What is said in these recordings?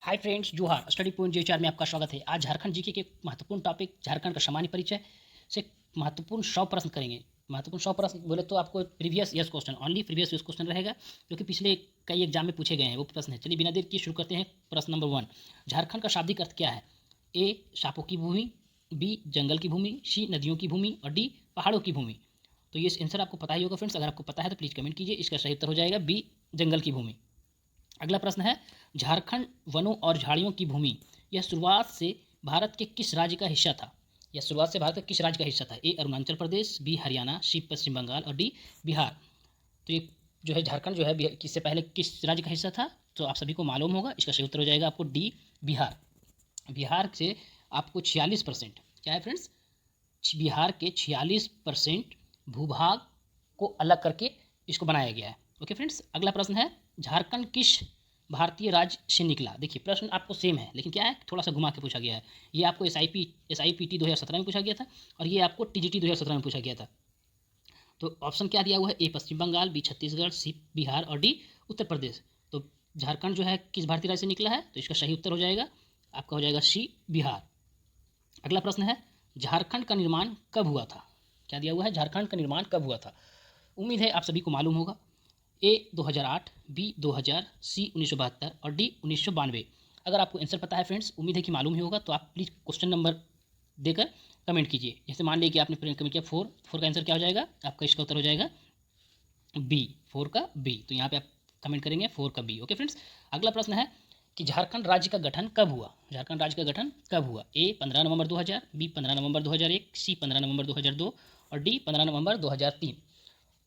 Hi friends, जोहार। Study point जे में आपका स्वागत है। आज झारखंड जीके के महत्वपूर्ण टॉपिक झारखंड का सामान्य परिचय से महत्वपूर्ण 100 प्रश्न करेंगे। महत्वपूर्ण 100 प्रश्न बोले तो आपको previous yes question, only previous yes question रहेगा, जो कि पिछले कई एग्जाम में पूछे गए हैं वो प्रश्न है। चलिए बिना देर किए शुरू करते हैं। प्रश्न नंबर 1, झारखंड का शाब्दिक अर्थ क्या है? ए सांपों की भूमि, बी जंगल की भूमि, सी नदियों की भूमि और डी पहाड़ों की भूमि। तो ये आंसर आपको पता ही होगा फ्रेंड्स। अगर आपको पता है तो प्लीज़ कमेंट कीजिए। इसका सही उत्तर हो जाएगा बी जंगल की भूमि। अगला प्रश्न है, झारखंड वनों और झाड़ियों की भूमि यह शुरुआत से भारत के किस राज्य का हिस्सा था? यह शुरुआत से भारत के किस राज्य का हिस्सा था? ए अरुणाचल प्रदेश, बी हरियाणा, सी पश्चिम बंगाल और डी बिहार। तो ये जो है झारखंड जो है किससे पहले किस राज्य का हिस्सा था? तो आप सभी को मालूम होगा। इसका सही उत्तर हो जाएगा आपको डी बिहार। बिहार से आपको 46%, क्या है फ्रेंड्स, बिहार के 46% भूभाग को अलग करके इसको बनाया गया है। Okay friends. अगला प्रश्न है, झारखंड किस भारतीय राज्य से निकला? देखिए प्रश्न आपको सेम है, लेकिन क्या है, थोड़ा सा घुमा के पूछा गया है। ये आपको SIPT 2017 में पूछा गया था और ये आपको TGT 2017 में पूछा गया था। तो ऑप्शन क्या दिया हुआ है? ए पश्चिम बंगाल, बी छत्तीसगढ़, सी बिहार और डी उत्तर प्रदेश। तो झारखंड जो है किस भारतीय राज्य से निकला है? तो इसका सही उत्तर हो जाएगा आपका हो जाएगा सी बिहार। अगला प्रश्न है, झारखंड का निर्माण कब हुआ था? क्या दिया हुआ है? झारखंड का निर्माण कब हुआ था? उम्मीद है आप सभी को मालूम होगा। ए 2008, बी 2000, सी 1972 और डी 1992। अगर आपको आंसर पता है फ्रेंड्स, उम्मीद है कि मालूम ही होगा, तो आप प्लीज़ क्वेश्चन नंबर देकर कमेंट कीजिए। जैसे मान लीजिए कि आपने कमेंट किया 4, 4 का आंसर क्या हो जाएगा आपका? इसका उत्तर हो जाएगा बी, 4 का बी। तो यहाँ पे आप कमेंट करेंगे 4 का बी। Okay friends. अगला प्रश्न है कि झारखंड राज्य का गठन कब हुआ? झारखंड राज्य का गठन कब हुआ? ए 15 नवंबर 2000, बी 15 नवंबर 2001, सी 15 नवंबर 2002 और डी 15 नवंबर 2003।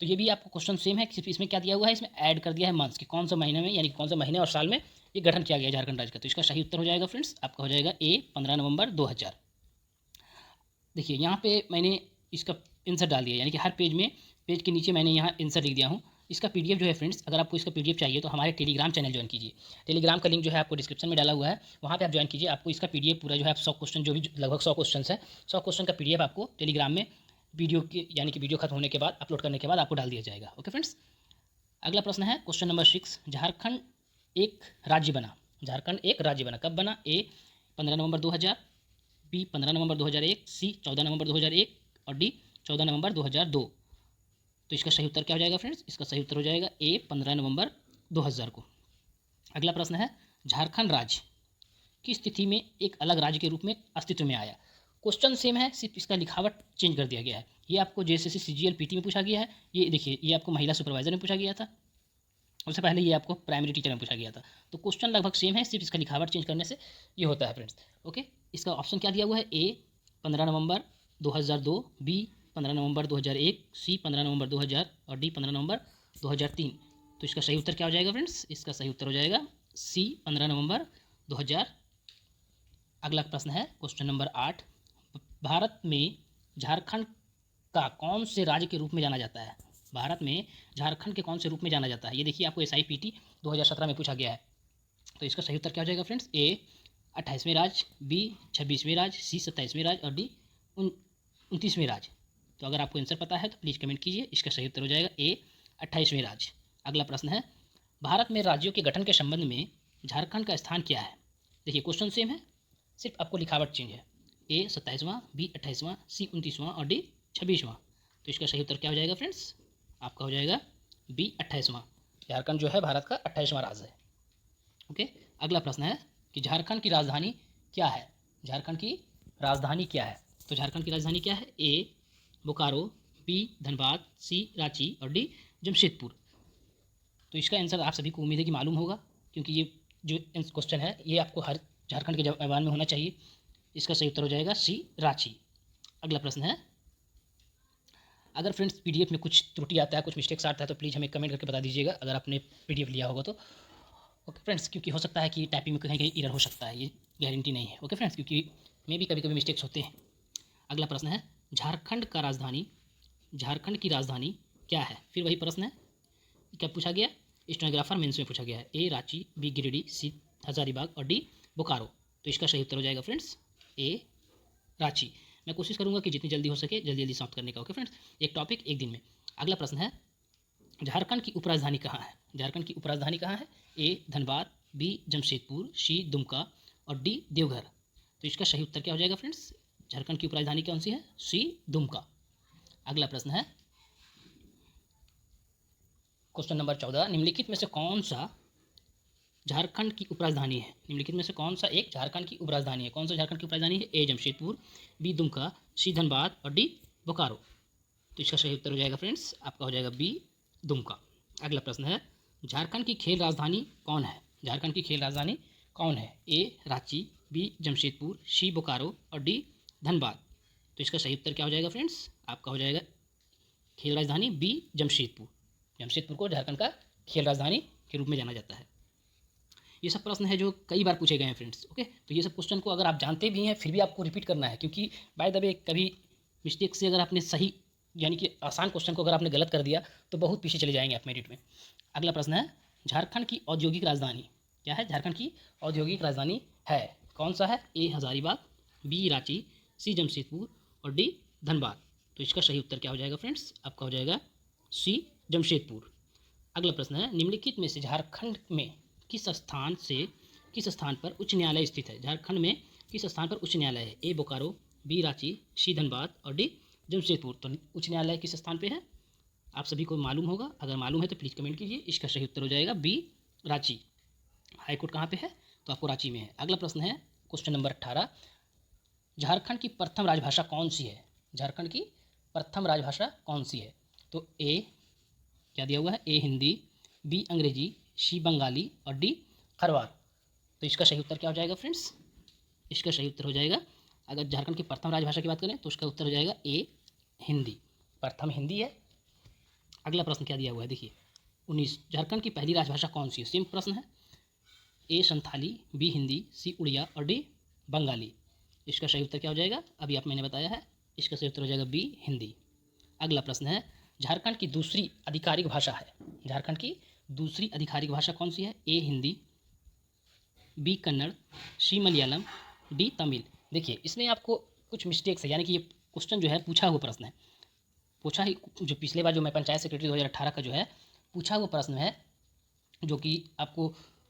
तो ये भी आपको क्वेश्चन सेम है, सिर्फ इसमें क्या दिया हुआ है, इसमें ऐड कर दिया है मंथ्स कि कौन सा महीने में, यानी कौन सा महीने और साल में ये गठन किया गया झारखंड राज्य का। तो इसका सही उत्तर हो जाएगा फ्रेंड्स आपका हो जाएगा ए 15 नवंबर 2000। देखिए यहाँ पे मैंने इसका आंसर डाल दिया, यानी कि हर पेज में, पेज के नीचे मैंने यहाँ आंसर लिख दिया हूँ। इसका PDF जो है फ्रेंड्स, अगर आपको इसका PDF चाहिए तो हमारे टेलीग्राम चैनल ज्वाइन कीजिए। टेलीग्राम का लिंक जो है आपको डिस्क्रिप्शन में डाला हुआ है, वहाँ पे आप ज्वाइन कीजिए। आपको इसका PDF पूरा जो है 100 क्वेश्चन, जो भी लगभग 100 क्वेश्चन है, 100 क्वेश्चन का PDF आपको टेलीग्राम में वीडियो के, यानी कि वीडियो खत्म होने के बाद, अपलोड करने के बाद आपको डाल दिया जाएगा। Okay friends. अगला प्रश्न है क्वेश्चन नंबर 6, झारखंड एक राज्य बना। झारखंड एक राज्य बना कब बना? ए 15 नवंबर 2000, बी 15 नवंबर 2001, सी 14 नवंबर 2001 और डी 14 नवंबर 2002। तो इसका सही उत्तर क्या हो जाएगा फ्रेंड्स? इसका सही उत्तर हो जाएगा ए 15 नवंबर 2000 को। अगला प्रश्न है, झारखंड राज्य किस तिथि में एक अलग राज्य के रूप में अस्तित्व में आया? क्वेश्चन सेम है, सिर्फ इसका लिखावट चेंज कर दिया गया है। ये आपको JSSC CGL PT में पूछा गया है। ये देखिए, ये आपको महिला सुपरवाइजर में पूछा गया था। उससे पहले ये आपको प्राइमरी टीचर में पूछा गया था। तो क्वेश्चन लगभग सेम है, सिर्फ इसका लिखावट चेंज करने से ये होता है फ्रेंड्स। ओके। इसका ऑप्शन क्या दिया हुआ है? ए 15 नवंबर 2002, बी 15 नवंबर 2001, सी 15 नवंबर 2000 और डी 15 नवंबर 2003। तो इसका सही उत्तर क्या हो जाएगा फ्रेंड्स? इसका सही उत्तर हो जाएगा सी 15 नवंबर 2000। अगला प्रश्न है क्वेश्चन नंबर 8, भारत में झारखंड का कौन से राज्य के रूप में जाना जाता है? भारत में झारखंड के कौन से रूप में जाना जाता है? ये देखिए आपको SIPT 2017 में पूछा गया है। तो इसका सही उत्तर क्या हो जाएगा फ्रेंड्स? ए 28वें राज्य, बी 26वें राज्य, सी 27वें राज्य और डी 29वें राज्य। तो अगर आपको आंसर पता है तो प्लीज़ कमेंट कीजिए। इसका सही उत्तर हो जाएगा ए 28वें राज्य। अगला प्रश्न है, भारत में राज्यों के गठन के संबंध में झारखंड का स्थान क्या है? देखिए क्वेश्चन सेम है, सिर्फ आपको लिखावट चेंज है। ए 27वां, बी 28वां, सी 29वां और डी 26वां। तो इसका सही उत्तर क्या हो जाएगा फ्रेंड्स? आपका हो जाएगा बी 28वां। झारखंड जो है भारत का 28वां राज्य है। ओके। अगला प्रश्न है कि झारखंड की राजधानी क्या है? झारखंड की राजधानी क्या है? तो झारखंड की राजधानी क्या है? ए बोकारो, बी धनबाद, सी रांची और डी जमशेदपुर। तो इसका आंसर आप सभी को उम्मीद है कि मालूम होगा, क्योंकि ये जो क्वेश्चन है ये आपको हर झारखंड के जवाब में होना चाहिए। इसका सही उत्तर हो जाएगा सी रांची। अगला प्रश्न है, अगर फ्रेंड्स PDF में कुछ त्रुटि आता है, कुछ मिस्टेक्स आता है, तो प्लीज़ हमें कमेंट करके बता दीजिएगा, अगर आपने PDF लिया होगा तो। ओके फ्रेंड्स, क्योंकि हो सकता है कि टाइपिंग में कहीं कहीं एरर हो सकता है, ये गारंटी नहीं है। ओके फ्रेंड्स, क्योंकि मे भी कभी कभी मिस्टेक्स होते हैं। अगला प्रश्न है, झारखंड की राजधानी क्या है? फिर वही प्रश्न है, क्या पूछा गया? स्टेनोग्राफर मेंस में पूछा गया है। ए रांची, बी गिरिडीह, सी हजारीबाग और डी बोकारो। तो इसका सही उत्तर हो जाएगा फ्रेंड्स ए रांची। मैं कोशिश करूंगा कि जितनी जल्दी हो सके जल्दी जल्दी समाप्त करने का। ओके फ्रेंड्स, एक टॉपिक एक दिन में। अगला प्रश्न है, झारखंड की उपराजधानी कहाँ है? झारखंड की उपराजधानी कहाँ है? ए धनबाद, बी जमशेदपुर, सी दुमका और डी देवघर। तो इसका सही उत्तर क्या हो जाएगा फ्रेंड्स? झारखंड की उपराजधानी कौन सी है? सी दुमका। अगला प्रश्न है क्वेश्चन नंबर 14, निम्नलिखित में से कौन सा झारखंड की उपराजधानी है? निम्नलिखित में से कौन सा एक झारखंड की उपराजधानी है? कौन सा झारखंड की उपराजधानी है? ए जमशेदपुर, बी दुमका, सी धनबाद और डी बोकारो। तो इसका सही उत्तर हो जाएगा फ्रेंड्स, आपका हो जाएगा बी दुमका। अगला प्रश्न है झारखंड की खेल राजधानी कौन है? झारखंड की खेल राजधानी कौन है? ए रांची, बी जमशेदपुर, सी बोकारो और डी धनबाद। तो इसका सही उत्तर क्या हो जाएगा फ्रेंड्स? आपका हो जाएगा खेल राजधानी बी जमशेदपुर। जमशेदपुर को झारखंड का खेल राजधानी के रूप में जाना जाता है। ये सब प्रश्न है जो कई बार पूछे गए हैं फ्रेंड्स। ओके, तो ये सब क्वेश्चन को अगर आप जानते भी हैं फिर भी आपको रिपीट करना है, क्योंकि बाय द वे कभी मिस्टेक से अगर आपने सही यानी कि आसान क्वेश्चन को अगर आपने गलत कर दिया तो बहुत पीछे चले जाएंगे आप मेरिट में। अगला प्रश्न है झारखंड की औद्योगिक राजधानी क्या है? झारखंड की औद्योगिक राजधानी है कौन सा है? ए हजारीबाग, बी रांची, सी जमशेदपुर और डी धनबाद। तो इसका सही उत्तर क्या हो जाएगा फ्रेंड्स? आपका हो जाएगा सी जमशेदपुर। अगला प्रश्न है निम्नलिखित में से झारखंड में किस स्थान पर उच्च न्यायालय स्थित है? झारखंड में किस स्थान पर उच्च न्यायालय है? ए बोकारो, बी रांची, सी धनबाद और डी जमशेदपुर। तो उच्च न्यायालय किस स्थान पे है? आप सभी को मालूम होगा, अगर मालूम है तो प्लीज़ कमेंट कीजिए। इसका सही उत्तर हो जाएगा बी रांची। हाईकोर्ट कहाँ पे है? तो आपको रांची में है। अगला प्रश्न है क्वेश्चन नंबर 18, झारखंड की प्रथम राजभाषा कौन सी है? झारखंड की प्रथम राजभाषा कौन सी है? तो ए क्या दिया हुआ है? ए हिंदी, बी अंग्रेजी, सी बंगाली और डी खरवार। तो इसका सही उत्तर क्या हो जाएगा फ्रेंड्स? इसका सही उत्तर हो जाएगा, अगर झारखंड की प्रथम राजभाषा की बात करें तो उसका उत्तर हो जाएगा ए हिंदी। प्रथम हिंदी है। अगला प्रश्न क्या दिया हुआ है देखिए 19, झारखंड की पहली राजभाषा कौन सी है? सेम प्रश्न है। ए संथाली, बी हिंदी, सी उड़िया और डी बंगाली। इसका सही उत्तर क्या हो जाएगा? अभी आप मैंने बताया है, इसका सही उत्तर हो जाएगा बी हिंदी। अगला प्रश्न है झारखंड की दूसरी आधिकारिक भाषा है? झारखंड की दूसरी आधिकारिक भाषा कौन सी है? ए हिंदी, बी कन्नड़, सी मलयालम, डी तमिल। देखिए इसमें आपको कुछ मिस्टेक्स है, यानी कि ये क्वेश्चन जो है पूछा हुआ प्रश्न है। पूछा ही जो पिछले बार जो मैं पंचायत सेक्रेटरी 2018 का जो है पूछा हुआ प्रश्न है, जो कि आपको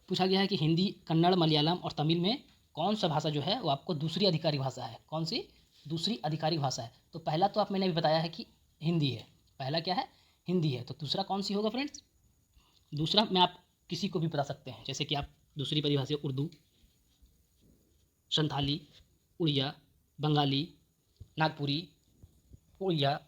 पूछा गया है कि हिंदी, कन्नड़, मलयालम और तमिल में कौन सा भाषा जो है वो आपको दूसरी आधिकारिक भाषा है? कौन सी दूसरी आधिकारिक भाषा है? तो पहला तो आप मैंने अभी बताया है कि हिंदी है। पहला क्या है? हिंदी है। तो दूसरा कौन सी होगा फ्रेंड्स? दूसरा मैं आप किसी को भी बता सकते हैं, जैसे कि आप दूसरी परिभाषा उर्दू, संथाली, उड़िया, बंगाली, नागपुरी, उड़िया,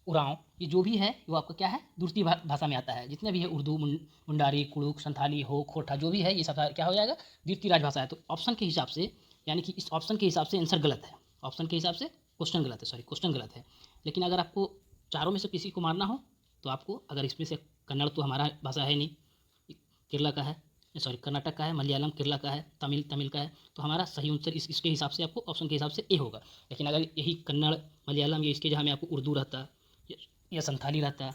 उरांव, ये जो भी है वो आपका क्या है? दूसरी भाषा में आता है। जितने भी है उर्दू, मुंडारी, कुड़ुक, संथाली, हो, खोटा, जो भी है ये सब क्या हो जाएगा? द्वितीय राजभाषा है। तो ऑप्शन के हिसाब से यानी कि इस ऑप्शन के हिसाब से आंसर गलत है। ऑप्शन के हिसाब से क्वेश्चन गलत है, सॉरी क्वेश्चन गलत है। लेकिन अगर आपको चारों में से किसी को मारना हो तो आपको, अगर इसमें से कन्नड़ तो हमारा भाषा है नहीं, केरला का है, सॉरी कर्नाटक का है, मलयालम केरला का है, तमिल का है, तो हमारा सही आंसर इसके हिसाब से आपको ऑप्शन के हिसाब से ए होगा। लेकिन अगर यही कन्नड़, मलयालम या इसके जहाँ में आपको उर्दू रहता या संथाली रहता,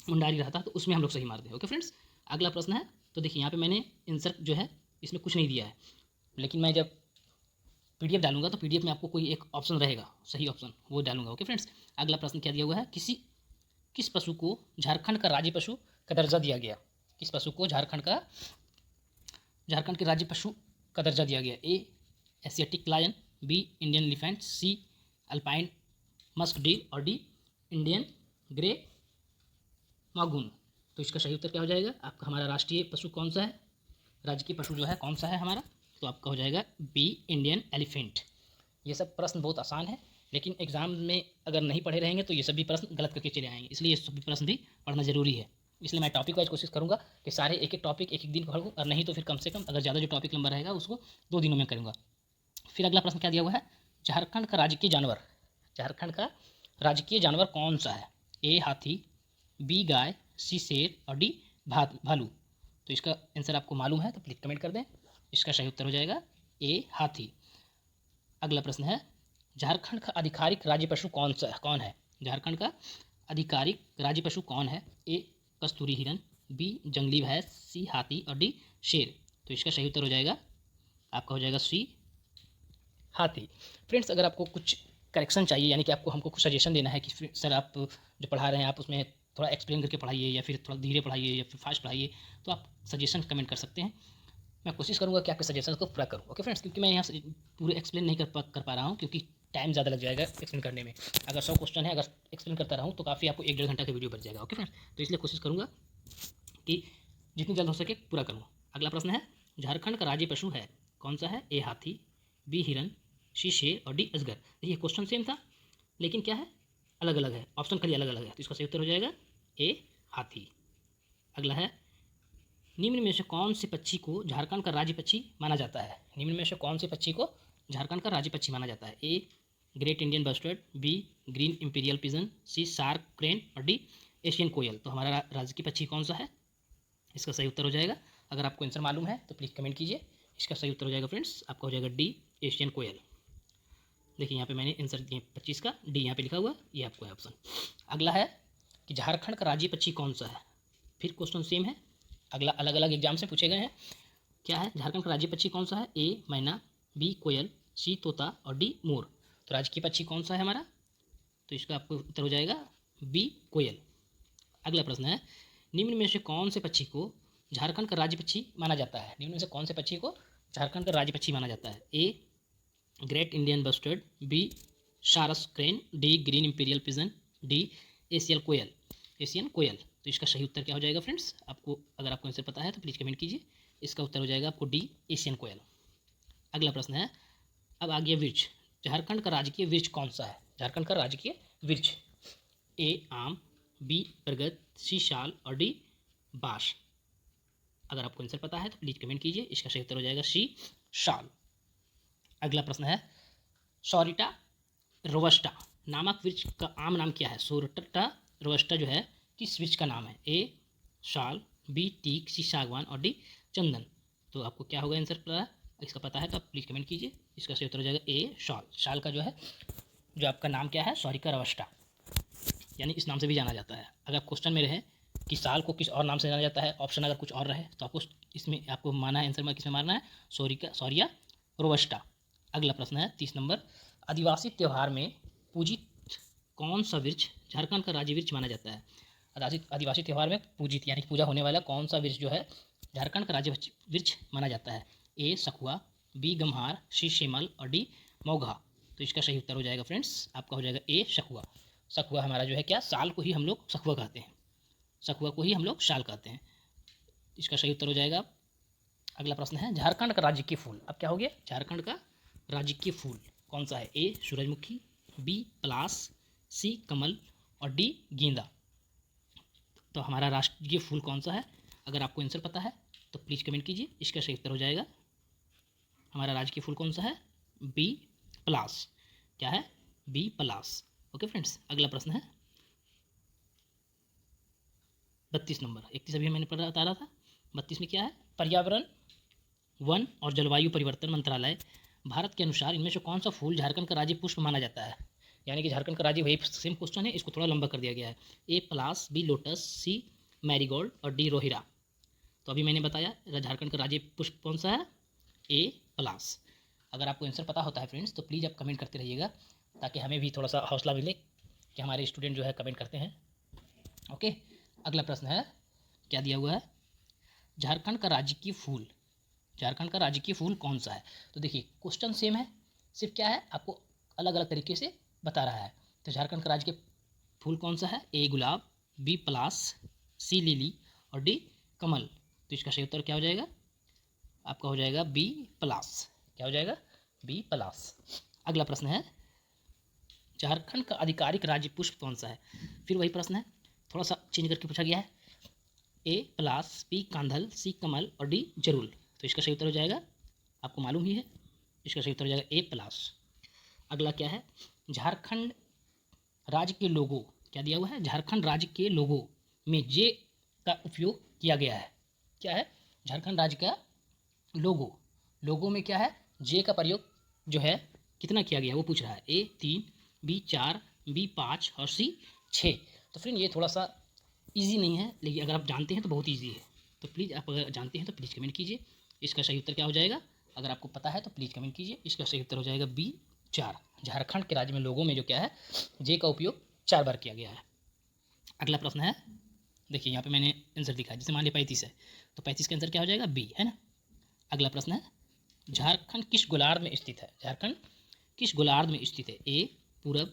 मुंडारी रहता, तो उसमें हम लोग सही मारते हैं। ओके फ्रेंड्स, अगला प्रश्न है। तो देखिए यहाँ पे मैंने आंसर जो है इसमें कुछ नहीं दिया है, लेकिन मैं जब पीडीएफ डालूंगा तो पीडीएफ में आपको कोई एक ऑप्शन रहेगा, सही ऑप्शन, वो डालूंगा। ओके फ्रेंड्स, अगला प्रश्न क्या दिया हुआ है? किस पशु को झारखंड का राज्य पशु का दर्जा दिया गया? किस पशु को झारखंड के राज्य पशु का दर्जा दिया गया? A Asiatic lion, B Indian elephant, C alpine musk deer और डी इंडियन ग्रे मागून। तो इसका सही उत्तर क्या हो जाएगा? आपका हमारा राष्ट्रीय पशु कौन सा है? राजकीय पशु जो है कौन सा है हमारा? तो आपका हो जाएगा बी इंडियन एलिफेंट। ये सब प्रश्न बहुत आसान है, लेकिन एग्जाम में अगर नहीं पढ़े रहेंगे तो ये सभी प्रश्न गलत करके चले आएंगे, इसलिए ये सभी प्रश्न भी पढ़ना जरूरी है। इसलिए मैं टॉपिक वाइज कोशिश करूँगा कि सारे एक एक टॉपिक एक एक दिन पढ़ूँ, और नहीं तो फिर कम से कम अगर ज़्यादा जो टॉपिक लंबा रहेगा उसको 2 दिनों में करूँगा। फिर अगला प्रश्न क्या दिया हुआ है? झारखंड का राजकीय जानवर कौन सा है? ए हाथी, बी गाय, सी शेर और डी भालू। तो इसका आंसर आपको मालूम है तो प्लीज़ कमेंट कर दें। इसका सही उत्तर हो जाएगा ए हाथी। अगला प्रश्न है झारखंड का आधिकारिक राज्य पशु कौन है? झारखंड का आधिकारिक राज्य पशु कौन है? ए कस्तूरी हिरन, बी जंगली भैंस, सी हाथी और डी शेर। तो इसका सही उत्तर हो जाएगा आपका हो जाएगा सी हाथी। फ्रेंड्स, अगर आपको कुछ करेक्शन चाहिए, यानी कि आपको हमको कुछ सजेशन देना है कि सर आप जो पढ़ा रहे हैं आप उसमें थोड़ा एक्सप्लेन करके पढ़ाइए, या फिर थोड़ा धीरे पढ़ाइए या फिर फास्ट पढ़ाइए, तो आप सजेशन कमेंट कर सकते हैं। मैं कोशिश करूँगा कि आपके सजेशन को पूरा करूँ। ओके फ्रेंड्स, क्योंकि मैं यहाँ से पूरे एक्सप्लेन नहीं कर पा रहा हूँ, क्योंकि टाइम ज़्यादा लग जाएगा एक्सप्लेन करने में। अगर 100 क्वेश्चन है, अगर एक्सप्लेन करता रहूँ तो काफ़ी आपको 1-1.5 घंटा का वीडियो बच जाएगा। ओके फ्रेंड्स, तो इसलिए कोशिश करूँगा कि जितनी जल्द हो सके पूरा करूँ। अगला प्रश्न है, झारखंड का राज्य पशु है कौन सा है? ए हाथी, बी हिरन, सी शेर और डी अजगर। देखिए क्वेश्चन सेम था, लेकिन क्या है, अलग अलग है, ऑप्शन खाली अलग अलग है। तो इसका सही उत्तर हो जाएगा ए हाथी। अगला है, निम्न में से कौन से पक्षी को झारखंड का राज्य पक्षी माना जाता है? निम्न में से कौन से पक्षी को झारखंड का राज्य पक्षी माना जाता है? A great Indian bustard, B green imperial pigeon, C shark crane और डी एशियन कोयल। तो हमारा राज्य पक्षी कौन सा है? इसका सही उत्तर हो जाएगा, अगर आपको आंसर मालूम है तो प्लीज़ कमेंट कीजिए। इसका सही उत्तर हो जाएगा फ्रेंड्स, आपका हो जाएगा डी एशियन कोयल। देखिए यहाँ पे मैंने आंसर दिए 25 का, डी यहाँ पे लिखा हुआ, ये आपको है ऑप्शन। अगला है कि झारखंड का राज्य पक्षी कौन सा है? फिर क्वेश्चन सेम है, अगला अलग अलग एग्जाम से पूछे गए हैं। क्या है, झारखंड का राज्य पक्षी कौन सा है? ए मैना, बी कोयल, सी तोता और डी मोर। तो राज्य पक्षी कौन सा है हमारा? तो इसका आपको उत्तर हो जाएगा बी कोयल। अगला प्रश्न है, निम्न में से कौन से पक्षी को झारखंड का राज्य पक्षी माना जाता है? निम्न में से कौन से पक्षी को झारखंड का राज्य पक्षी माना जाता है? A great Indian bustard, B sarus crane, D green imperial pigeon, D Asian koel. तो इसका सही उत्तर क्या हो जाएगा फ्रेंड्स? आपको अगर आपको आंसर पता है तो प्लीज़ कमेंट कीजिए। इसका उत्तर हो जाएगा आपको डी एशियन कोयल। अगला प्रश्न है, अब आ गया वृक्ष। झारखंड का राजकीय वृक्ष कौन सा है? झारखंड का राजकीय वृक्ष, ए आम, बी बरगद, सी साल और डी बांस। अगर आपको आंसर पता है तो प्लीज़ कमेंट कीजिए। इसका सही उत्तर हो जाएगा सी साल। अगला प्रश्न है, सोरिटा रोबस्टा नामक वृक्ष का आम नाम क्या है? सोरिटा रोबस्टा जो है किस वृक्ष का नाम है? ए साल, बी टीक, सी सागवान और डी चंदन। तो आपको क्या होगा आंसर पता है? इसका पता है तो आप प्लीज़ कमेंट कीजिए। इसका सही उत्तर हो जाएगा ए साल। साल का जो है, जो आपका नाम क्या है, सोरिका रोबस्टा, यानी इस नाम से भी जाना जाता है। अगर क्वेश्चन में रहे कि साल को किस और नाम से जाना जाता है, ऑप्शन अगर कुछ और रहे, तो आपको इसमें आपको माना है, आंसर में किसमें मारना है? सोरिया रोबस्टा। अगला प्रश्न है 30 नंबर, आदिवासी त्यौहार में पूजित कौन सा वृक्ष झारखंड का राज्य वृक्ष माना जाता है? आदिवासी त्यौहार में पूजित यानी पूजा होने वाला कौन सा वृक्ष जो है झारखंड का राज्य वृक्ष माना जाता है? ए सखुआ, बी गम्हार, सी शिमल और डी मौघा। तो इसका सही उत्तर हो जाएगा फ्रेंड्स, आपका हो जाएगा ए सखुआ। सखुआ हमारा जो है क्या, साल को ही हम लोग सखुआ कहते हैं, सखुआ को ही हम लोग साल कहते हैं। इसका सही उत्तर हो जाएगा। अगला प्रश्न है, झारखंड का राजकीय फूल, अब क्या हो गया, झारखंड का राजकीय फूल कौन सा है? ए सूरजमुखी, बी पलास, सी कमल और डी गेंदा। तो हमारा राष्ट्रीय फूल कौन सा है? अगर आपको आंसर पता है तो प्लीज़ कमेंट कीजिए। इसका सही उत्तर हो जाएगा, हमारा राजकीय फूल कौन सा है? बी पलास। क्या है? बी पलास। ओके फ्रेंड्स, अगला प्रश्न है 32 नंबर, 31 अभी मैंने बता रहा था। 32 में क्या है, पर्यावरण वन और जलवायु परिवर्तन मंत्रालय भारत के अनुसार इनमें से कौन सा फूल झारखंड का राज्य पुष्प माना जाता है? यानी कि झारखंड का राज्य, वही सेम क्वेश्चन है, इसको थोड़ा लंबा कर दिया गया है। ए पलास, बी लोटस, सी मैरीगोल्ड और डी रोहिरा। तो अभी मैंने बताया झारखंड का राज्य पुष्प कौन सा है, ए पलास। अगर आपको आंसर पता होता है फ्रेंड्स तो प्लीज़ आप कमेंट करते रहिएगा, ताकि हमें भी थोड़ा सा हौसला मिले कि हमारे स्टूडेंट जो है कमेंट करते हैं। ओके, अगला प्रश्न है, क्या दिया हुआ है, झारखंड का राजकीय फूल, झारखंड का राजकीय फूल कौन सा है? तो देखिए क्वेश्चन सेम है, सिर्फ क्या है, आपको अलग अलग तरीके से बता रहा है। तो झारखंड का राजकीय फूल कौन सा है? ए गुलाब, बी पलास, सी लिली और डी कमल। तो इसका सही उत्तर क्या हो जाएगा? आपका हो जाएगा बी प्लस। क्या हो जाएगा? B plus. अगला प्रश्न है, झारखंड का आधिकारिक राज्य पुष्प कौन सा है? फिर वही प्रश्न है, थोड़ा सा चेंज करके पूछा गया है। ए प्लस, बी कांधल, सी कमल और डी जरूल। तो इसका सही उत्तर हो जाएगा, आपको मालूम ही है, इसका सही उत्तर हो जाएगा ए प्लस। अगला क्या है, झारखंड राज्य के लोगो, क्या दिया हुआ है, झारखंड राज्य के लोगो में जे का उपयोग किया गया है। क्या है? झारखंड राज्य का लोगो, लोगो में क्या है, जे का प्रयोग जो है कितना किया गया है वो पूछ रहा है। ए 3, बी 4, बी 5 और सी 6। तो फ्रेंड ये थोड़ा सा इजी नहीं है, लेकिन अगर आप जानते हैं तो बहुत इजी है। तो प्लीज़ आप अगर जानते हैं तो प्लीज़ कमेंट कीजिए। इसका सही उत्तर क्या हो जाएगा? अगर आपको पता है तो प्लीज़ कमेंट कीजिए। इसका सही उत्तर हो जाएगा बी 4। झारखंड के राज्य में लोगों में जो क्या है, जे का उपयोग 4 बार किया गया है। अगला प्रश्न है, देखिए यहाँ पे मैंने आंसर दिखा है, जैसे मान लिया 35 है तो 35 का आंसर क्या हो जाएगा? बी, है ना। अगला प्रश्न है, झारखंड किस गोलार्ध में स्थित है? झारखंड किस गोलार्ध में स्थित है? ए पूरब,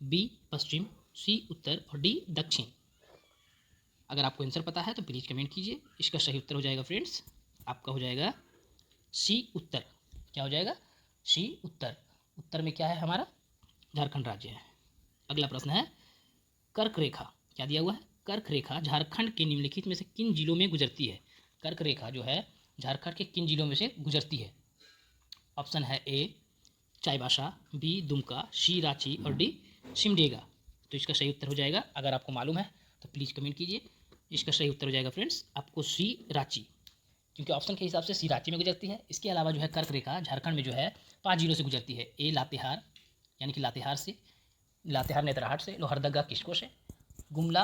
बी पश्चिम, सी उत्तर और डी दक्षिण। अगर आपको आंसर पता है तो प्लीज़ कमेंट कीजिए। इसका सही उत्तर हो जाएगा फ्रेंड्स, आपका हो जाएगा सी उत्तर। क्या हो जाएगा? सी उत्तर। उत्तर में क्या है हमारा? झारखंड राज्य है। अगला प्रश्न है, कर्क रेखा क्या दिया हुआ है? कर्क रेखा झारखंड के निम्नलिखित में से किन जिलों में गुजरती है? कर्क रेखा जो है झारखंड के किन जिलों में से गुजरती है? ऑप्शन है ए चाईबासा, बी दुमका, सी रांची और डी सिमडेगा। तो इसका सही उत्तर हो जाएगा, अगर आपको मालूम है तो प्लीज़ कमेंट कीजिए। इसका सही उत्तर हो जाएगा फ्रेंड्स आपको सी रांची, क्योंकि ऑप्शन के हिसाब से सी रांची में गुजरती है। इसके अलावा जो है कर्क रेखा झारखंड में जो है 5 जिलों से गुजरती है। ए लातेहार, यानी कि लातेहार से, लातेहार नेतरहाट से, लोहरदगा किस्को से, गुमला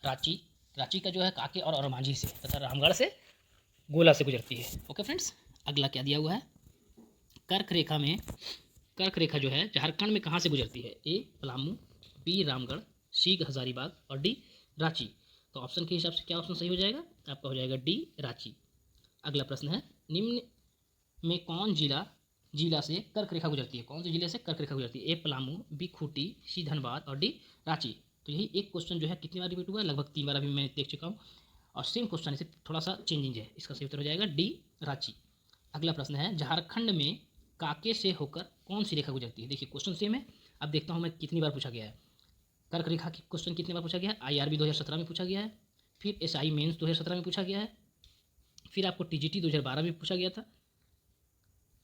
रांची, रांची का जो है काके और मांझी से, तथा रामगढ़ से, गोला से गुजरती है। ओके फ्रेंड्स, अगला क्या दिया हुआ है? कर्क रेखा में, कर्क रेखा जो है झारखंड में कहाँ से गुजरती है? ए पलामू, बी रामगढ़, सी हजारीबाग और डी रांची। तो ऑप्शन के हिसाब से क्या ऑप्शन सही हो जाएगा? आपका हो जाएगा डी रांची। अगला प्रश्न है, निम्न में कौन जिला से कर्क रेखा गुजरती है? कौन से जिले से कर्क रेखा गुजरती है? ए पलामू, बी खूंटी, सी धनबाद और डी रांची। तो यही एक क्वेश्चन जो है कितनी बार रिपीट हुआ है? लगभग 3 बार अभी मैं देख चुका हूँ, और सेम क्वेश्चन इसे थोड़ा सा चेंजिंग है। इसका सही उत्तर हो जाएगा डी रांची। अगला प्रश्न है, झारखंड में काके से होकर कौन सी रेखा गुजरती है? देखिए क्वेश्चन सेम है। अब देखता हूँ मैं कितनी बार पूछा गया है। कर्क रेखा की क्वेश्चन कितनी बार पूछा गया है? IRB 2017 में पूछा गया है, फिर SI मेंस 2017 में पूछा गया है, फिर आपको TGT 2012 में पूछा गया था,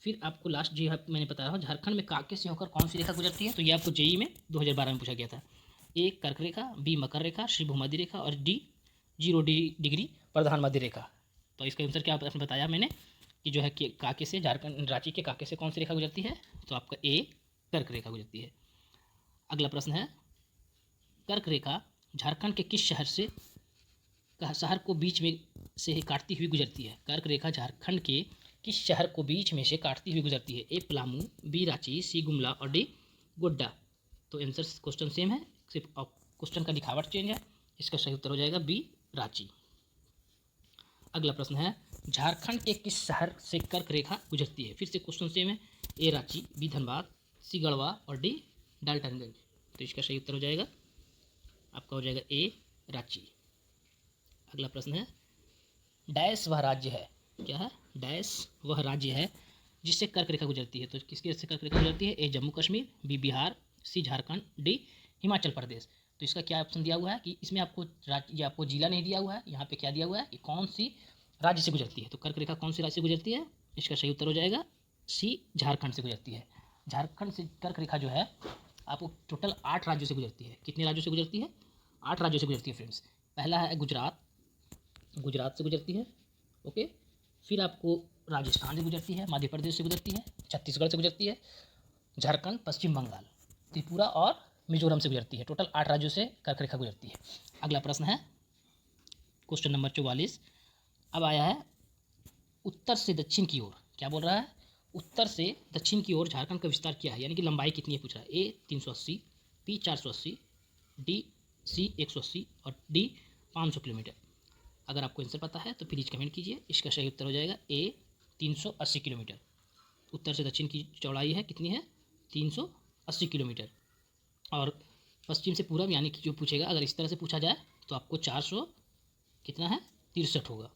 फिर आपको लास्ट जी मैंने बता रहा हूँ झारखंड में काके से होकर कौन सी रेखा गुजरती है, तो ये आपको JEE में 2012 में पूछा गया था। ए कर्क रेखा, बी मकर रेखा, सी भूमध्य रेखा और डी 0 डिग्री प्रधान मध्य रेखा। तो इसका आंसर क्या आपने बताया मैंने कि जो है कि काके से, झारखंड रांची के काके से कौन सी रेखा गुजरती है? तो आपका ए कर्क रेखा गुजरती है। अगला प्रश्न है, कर्क रेखा झारखंड के किस शहर को बीच में से काटती हुई गुजरती है? कर्क रेखा झारखंड के किस शहर को बीच में से काटती हुई गुजरती है? ए पलामू, बी रांची, सी गुमला और डी गोड्डा। तो आंसर क्वेश्चन सेम है, सिर्फ क्वेश्चन का लिखावट चेंज है। इसका सही उत्तर हो जाएगा बी रांची। अगला प्रश्न है, झारखंड के किस शहर से कर्क रेखा गुजरती है? फिर से क्वेश्चन सेम है। ए रांची, बी धनबाद, सी गढ़वा और डी डाल्टनगंज। तो इसका सही उत्तर हो जाएगा, आपका हो जाएगा ए रांची। अगला प्रश्न है, डैश वह राज्य है, क्या है? डैश वह राज्य है जिससे कर्क रेखा गुजरती है। तो किसके से कर्क रेखा गुजरती है? ए जम्मू कश्मीर, बी बिहार, सी झारखंड, डी हिमाचल प्रदेश। तो इसका क्या ऑप्शन दिया हुआ है कि इसमें आपको राज्य, आपको जिला नहीं दिया हुआ है, यहाँ पे क्या दिया हुआ है कि कौन सी राज्य से गुजरती है। तो कर्क रेखा कौन सी राज्य से गुजरती है? इसका सही उत्तर हो जाएगा सी झारखंड से गुजरती है। झारखंड से कर्क रेखा जो है आपको टोटल 8 राज्यों से गुजरती है। कितने राज्यों से गुजरती है? 8 राज्यों से गुजरती है फ्रेंड्स। पहला है गुजरात, गुजरात से गुजरती है। ओके, फिर आपको राजस्थान से गुजरती है, मध्य प्रदेश से गुजरती है, छत्तीसगढ़ से गुजरती है, झारखंड, पश्चिम बंगाल, त्रिपुरा और मिजोरम से गुजरती है। टोटल 8 राज्यों से कर्क रेखा गुजरती है। अगला प्रश्न है क्वेश्चन नंबर 44। अब आया है उत्तर से दक्षिण की ओर, क्या बोल रहा है? उत्तर से दक्षिण की ओर झारखंड का विस्तार क्या है, यानी कि लंबाई कितनी है पूछ रहा है। ए 380, बी 480, डी सी 180 और डी 500 किलोमीटर। अगर आपको आंसर पता है तो प्लीज़ कमेंट कीजिए। इसका सही उत्तर हो जाएगा ए 380 किलोमीटर। उत्तर से दक्षिण की चौड़ाई है कितनी है? 380 किलोमीटर। और पश्चिम से पूरब यानी कि जो पूछेगा, अगर इस तरह से पूछा जाए तो आपको 400 कितना है 63 होगा,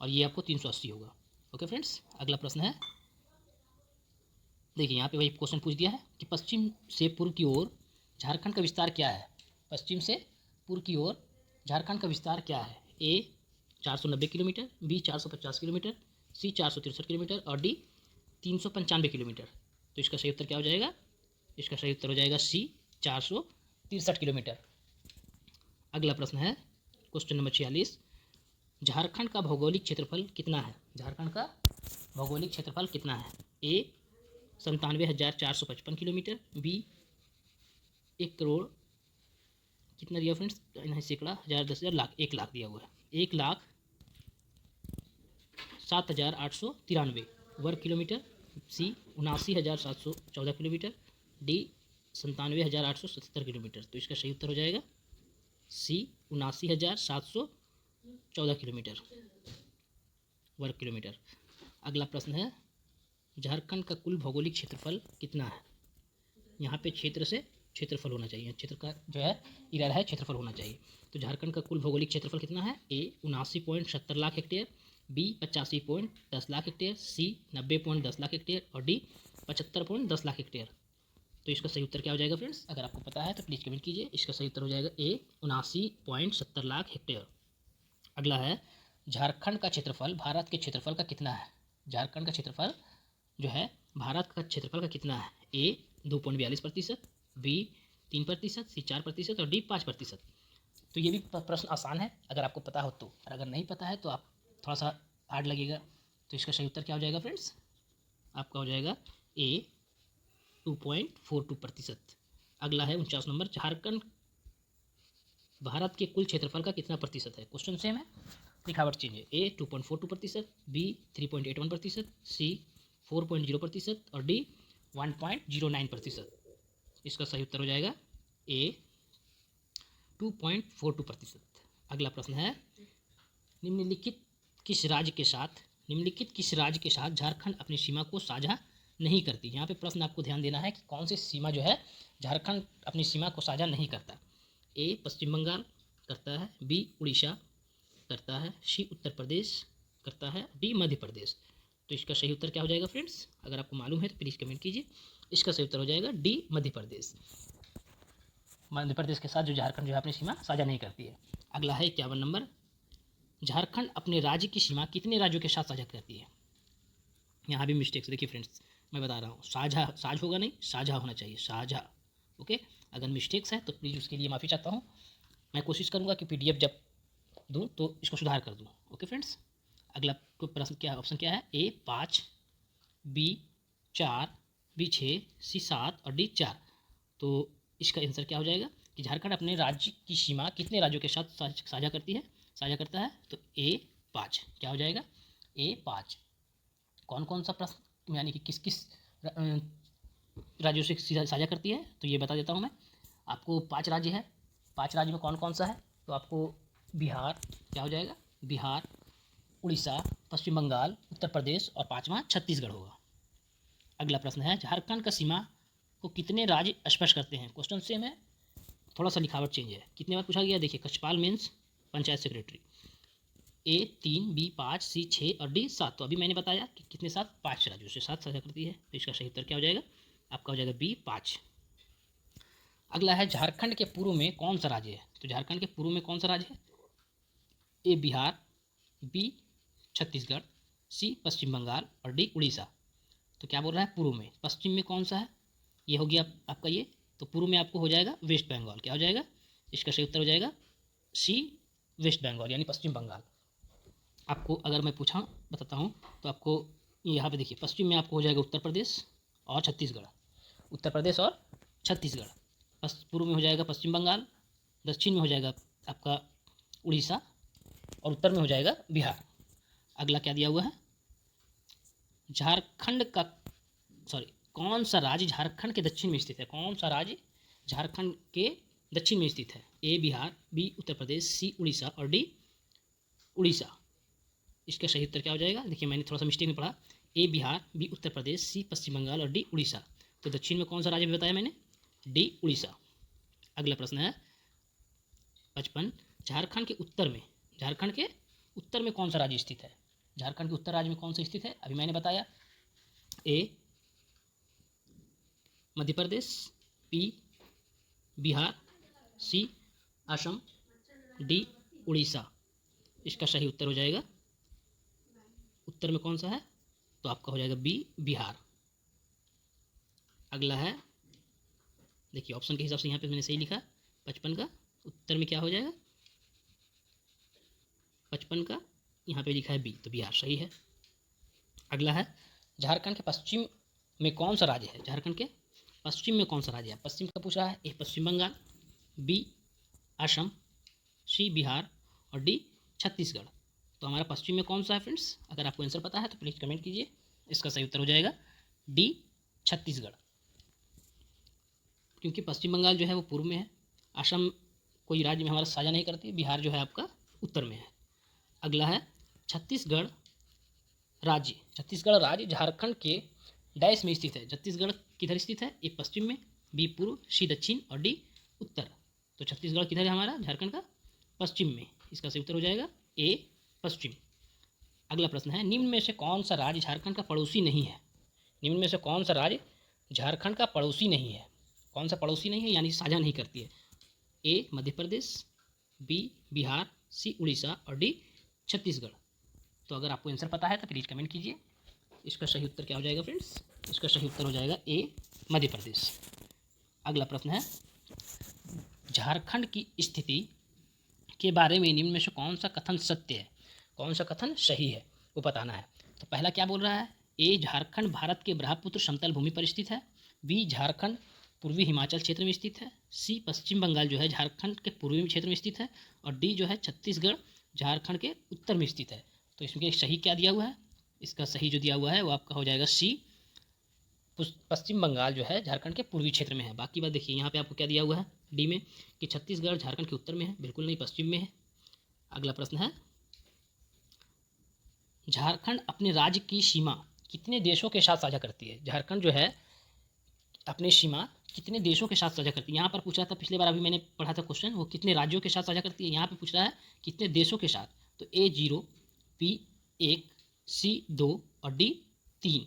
और ये आपको 380 होगा। ओके फ्रेंड्स, अगला प्रश्न है, देखिए यहाँ पे वही क्वेश्चन पूछ दिया है कि पश्चिम से पूर्व की ओर झारखंड का विस्तार क्या है? पश्चिम से पूर्व की ओर झारखंड का विस्तार क्या है? ए 490 किलोमीटर, बी 450 किलोमीटर, सी 463 किलोमीटर और डी 395 किलोमीटर। तो इसका सही उत्तर क्या हो जाएगा? इसका सही उत्तर हो जाएगा सी 463 किलोमीटर। अगला प्रश्न है क्वेश्चन नंबर 46। झारखंड का भौगोलिक क्षेत्रफल कितना है? झारखंड का भौगोलिक क्षेत्रफल कितना है? ए 97,455 किलोमीटर, बी 1 करोड़, कितना दिया फ्रेंड्स? नहीं, सैकड़ा, हज़ार, 10,000, लाख, 1 लाख दिया हुआ है। 1,07,893 वर्ग किलोमीटर। सी 79,714 किलोमीटर, डी 97,877 किलोमीटर। तो इसका सही उत्तर हो जाएगा सी 79,714 किलोमीटर वर्ग किलोमीटर। अगला प्रश्न है, झारखंड का कुल भौगोलिक क्षेत्रफल कितना है। यहाँ पे क्षेत्र से क्षेत्रफल होना चाहिए, क्षेत्र का जो है इरादा है क्षेत्रफल होना चाहिए। तो झारखंड का कुल भौगोलिक क्षेत्रफल कितना है। A 79.70 lakh hectare, B 85.10 lakh hectare, C 90.10 lakh hectare और डी 75.10 लाख हेक्टेयर। तो इसका सही उत्तर क्या हो जाएगा फ्रेंड्स, अगर आपको पता है तो प्लीज़ कमेंट कीजिए। इसका सही उत्तर हो जाएगा ए 79.70 लाख हेक्टेयर। अगला है, झारखंड का क्षेत्रफल भारत के क्षेत्रफल का कितना है। झारखंड का क्षेत्रफल जो है भारत का क्षेत्रफल का कितना है। ए 2.42%, बी 3%, सी 4% और डी 5%। तो ये भी प्रश्न आसान है अगर आपको पता हो तो, और अगर नहीं पता है तो आप थोड़ा सा हार्ड लगेगा। तो इसका सही उत्तर क्या हो जाएगा फ्रेंड्स, आपका हो जाएगा ए 2.42%। अगला है 49 नंबर, झारखंड भारत के कुल क्षेत्रफल का कितना प्रतिशत है। क्वेश्चन सेम है, लिखावट चेंज है। ए 2.42%, बी 3.81%, सी 4.0% और डी 1.09%। इसका सही उत्तर हो जाएगा ए 2.42%। अगला प्रश्न है, निम्नलिखित किस राज्य के साथ झारखंड अपनी सीमा को साझा नहीं करती। यहाँ पे प्रश्न आपको ध्यान देना है कि कौन सी सीमा जो है झारखंड अपनी सीमा को साझा नहीं करता। ए पश्चिम बंगाल करता है, बी उड़ीसा करता है, सी उत्तर प्रदेश करता है, डी मध्य प्रदेश। तो इसका सही उत्तर क्या हो जाएगा फ्रेंड्स, अगर आपको मालूम है तो प्लीज़ कमेंट कीजिए। इसका सही उत्तर हो जाएगा डी मध्य प्रदेश। मध्य प्रदेश के साथ जो झारखंड जो है अपनी सीमा साझा नहीं करती है। अगला है 51 नंबर, झारखंड अपने राज्य की सीमा कितने राज्यों के साथ साझा करती है। यहाँ भी मिस्टेक्स देखिए फ्रेंड्स, मैं बता रहा हूँ, साझ होगा नहीं, साझा होना चाहिए, साझा। ओके, अगर मिस्टेक्स है तो प्लीज़ उसके लिए माफ़ी चाहता हूँ। मैं कोशिश करूँगा कि PDF जब दूँ तो इसको सुधार कर दूँ। ओके फ्रेंड्स, अगला प्रश्न क्या ऑप्शन क्या है। ए 5, बी 4, बी 6, सी 7 और डी 4। तो इसका आंसर क्या हो जाएगा कि झारखंड अपने राज्य की सीमा कितने राज्यों के साथ साझा करता है। तो ए 5 क्या हो जाएगा, ए 5। कौन कौन सा प्रश्न यानी कि किस किस राज्यों से साझा करती है, तो ये बता देता हूँ मैं आपको। 5 राज्य है, 5 राज्य में कौन कौन सा है, तो आपको बिहार क्या हो जाएगा, बिहार, उड़ीसा, पश्चिम बंगाल, उत्तर प्रदेश और 5वां छत्तीसगढ़ होगा। अगला प्रश्न है, झारखंड का सीमा को कितने राज्य स्पर्श करते हैं। क्वेश्चन सेम है, थोड़ा सा लिखावट चेंज है। कितने बार पूछा गया, देखिए कक्षपाल मीन्स पंचायत सेक्रेटरी। ए 3, बी 5, सी 6 और डी 7। तो अभी मैंने बताया कि कितने साथ, 5 राज्यों से साथ साझा करती है। तो इसका सही उत्तर क्या हो जाएगा, आपका हो जाएगा बी 5। अगला है, झारखंड के पूर्व में कौन सा राज्य है। तो झारखंड के पूर्व में कौन सा राज्य है। ए बिहार, बी छत्तीसगढ़, सी पश्चिम बंगाल और डी उड़ीसा। तो क्या बोल रहा है, पूर्व में। पश्चिम में कौन सा है, ये हो गया आपका ये। तो पूर्व में आपको हो जाएगा वेस्ट बंगाल। क्या हो जाएगा, इसका सही उत्तर हो जाएगा सी वेस्ट बंगाल यानी पश्चिम बंगाल। आपको अगर मैं बताता हूँ तो आपको यहाँ पे देखिए, पश्चिम में आपको हो जाएगा उत्तर प्रदेश और छत्तीसगढ़, उत्तर प्रदेश और छत्तीसगढ़। पूर्व में हो जाएगा पश्चिम बंगाल, दक्षिण में हो जाएगा आपका उड़ीसा और उत्तर में हो जाएगा बिहार। अगला क्या दिया हुआ है, झारखंड का कौन सा राज्य झारखंड के दक्षिण में स्थित है। कौन सा राज्य झारखंड के दक्षिण में स्थित है। ए बिहार, बी उत्तर प्रदेश, सी उड़ीसा और डी उड़ीसा। इसका सही उत्तर क्या हो जाएगा, देखिए मैंने थोड़ा सा मिस्टेक में पढ़ा। ए बिहार, बी उत्तर प्रदेश, सी पश्चिम बंगाल और डी उड़ीसा। तो दक्षिण में कौन सा राज्य भी बताया मैंने, डी उड़ीसा। अगला प्रश्न है 55, झारखंड के उत्तर में कौन सा राज्य स्थित है। झारखंड के उत्तर राज्य में कौन सा स्थित है, अभी मैंने बताया। ए मध्य प्रदेश, बी बिहार, सी असम, डी उड़ीसा। इसका सही उत्तर हो जाएगा, उत्तर में कौन सा है, तो आपका हो जाएगा बी बिहार। अगला है, देखिए ऑप्शन के हिसाब से यहाँ पे मैंने सही लिखा, 55 का उत्तर में क्या हो जाएगा, 55 का यहाँ पे लिखा है बी, तो बिहार सही है। अगला है, झारखंड के पश्चिम में कौन सा राज्य है। झारखंड के पश्चिम में कौन सा राज्य है, पश्चिम का पूछ रहा है। ए पश्चिम बंगाल, बी असम, सी बिहार और डी छत्तीसगढ़। तो हमारा पश्चिम में कौन सा है फ्रेंड्स, अगर आपको आंसर पता है तो प्लीज़ कमेंट कीजिए। इसका सही उत्तर हो जाएगा डी छत्तीसगढ़, क्योंकि पश्चिम बंगाल जो है वो पूर्व में है, असम कोई राज्य में हमारा साझा नहीं करती, बिहार जो है आपका उत्तर में है। अगला है, छत्तीसगढ़ राज्य, छत्तीसगढ़ राज्य झारखंड के डैश में स्थित है। छत्तीसगढ़ किधर स्थित है? ए पश्चिम में, बी पूर्व, सी दक्षिण और डी उत्तर। तो छत्तीसगढ़ किधर है हमारा? झारखंड का पश्चिम में। इसका सही उत्तर हो जाएगा ए पश्चिम। अगला प्रश्न है, निम्न में से कौन सा राज्य झारखंड का पड़ोसी नहीं है? निम्न में से कौन सा राज्य झारखंड का पड़ोसी नहीं है? कौन सा पड़ोसी नहीं है यानी साझा नहीं करती है? ए मध्य प्रदेश, बी बिहार, सी उड़ीसा और डी छत्तीसगढ़। तो अगर आपको आंसर पता है तो प्लीज़ कमेंट कीजिए। इसका सही उत्तर क्या हो जाएगा फ्रेंड्स? इसका सही उत्तर हो जाएगा ए मध्य प्रदेश। अगला प्रश्न है, झारखंड की स्थिति के बारे में निम्न में से कौन सा कथन सत्य है, कौन सा कथन सही है, वो बताना है। तो पहला क्या बोल रहा है? ए झारखंड भारत के ब्रह्मपुत्र समतल भूमि पर स्थित है, बी झारखंड पूर्वी हिमाचल क्षेत्र में स्थित है, सी पश्चिम बंगाल जो है झारखंड के पूर्वी क्षेत्र में स्थित है और डी जो है छत्तीसगढ़ झारखंड के उत्तर में स्थित है। तो इसमें सही क्या दिया हुआ है? इसका सही जो दिया हुआ है वो आपका हो जाएगा सी, पश्चिम बंगाल जो है झारखंड के पूर्वी क्षेत्र में है। बाकी बात देखिए यहाँ पे आपको क्या दिया हुआ है डी में कि छत्तीसगढ़ झारखंड के उत्तर में है, बिल्कुल नहीं, पश्चिम में है। अगला प्रश्न है, झारखंड अपने राज्य की सीमा कितने देशों के साथ साझा करती है? झारखंड जो है अपनी सीमा कितने देशों के साथ साझा करती है? यहाँ पर पूछ रहा था पिछले बार, अभी मैंने पढ़ा था क्वेश्चन, वो कितने राज्यों के साथ साझा करती है। यहाँ पे पूछ रहा है कितने देशों के साथ। तो ए 0, बी 1, सी 2 और डी 3।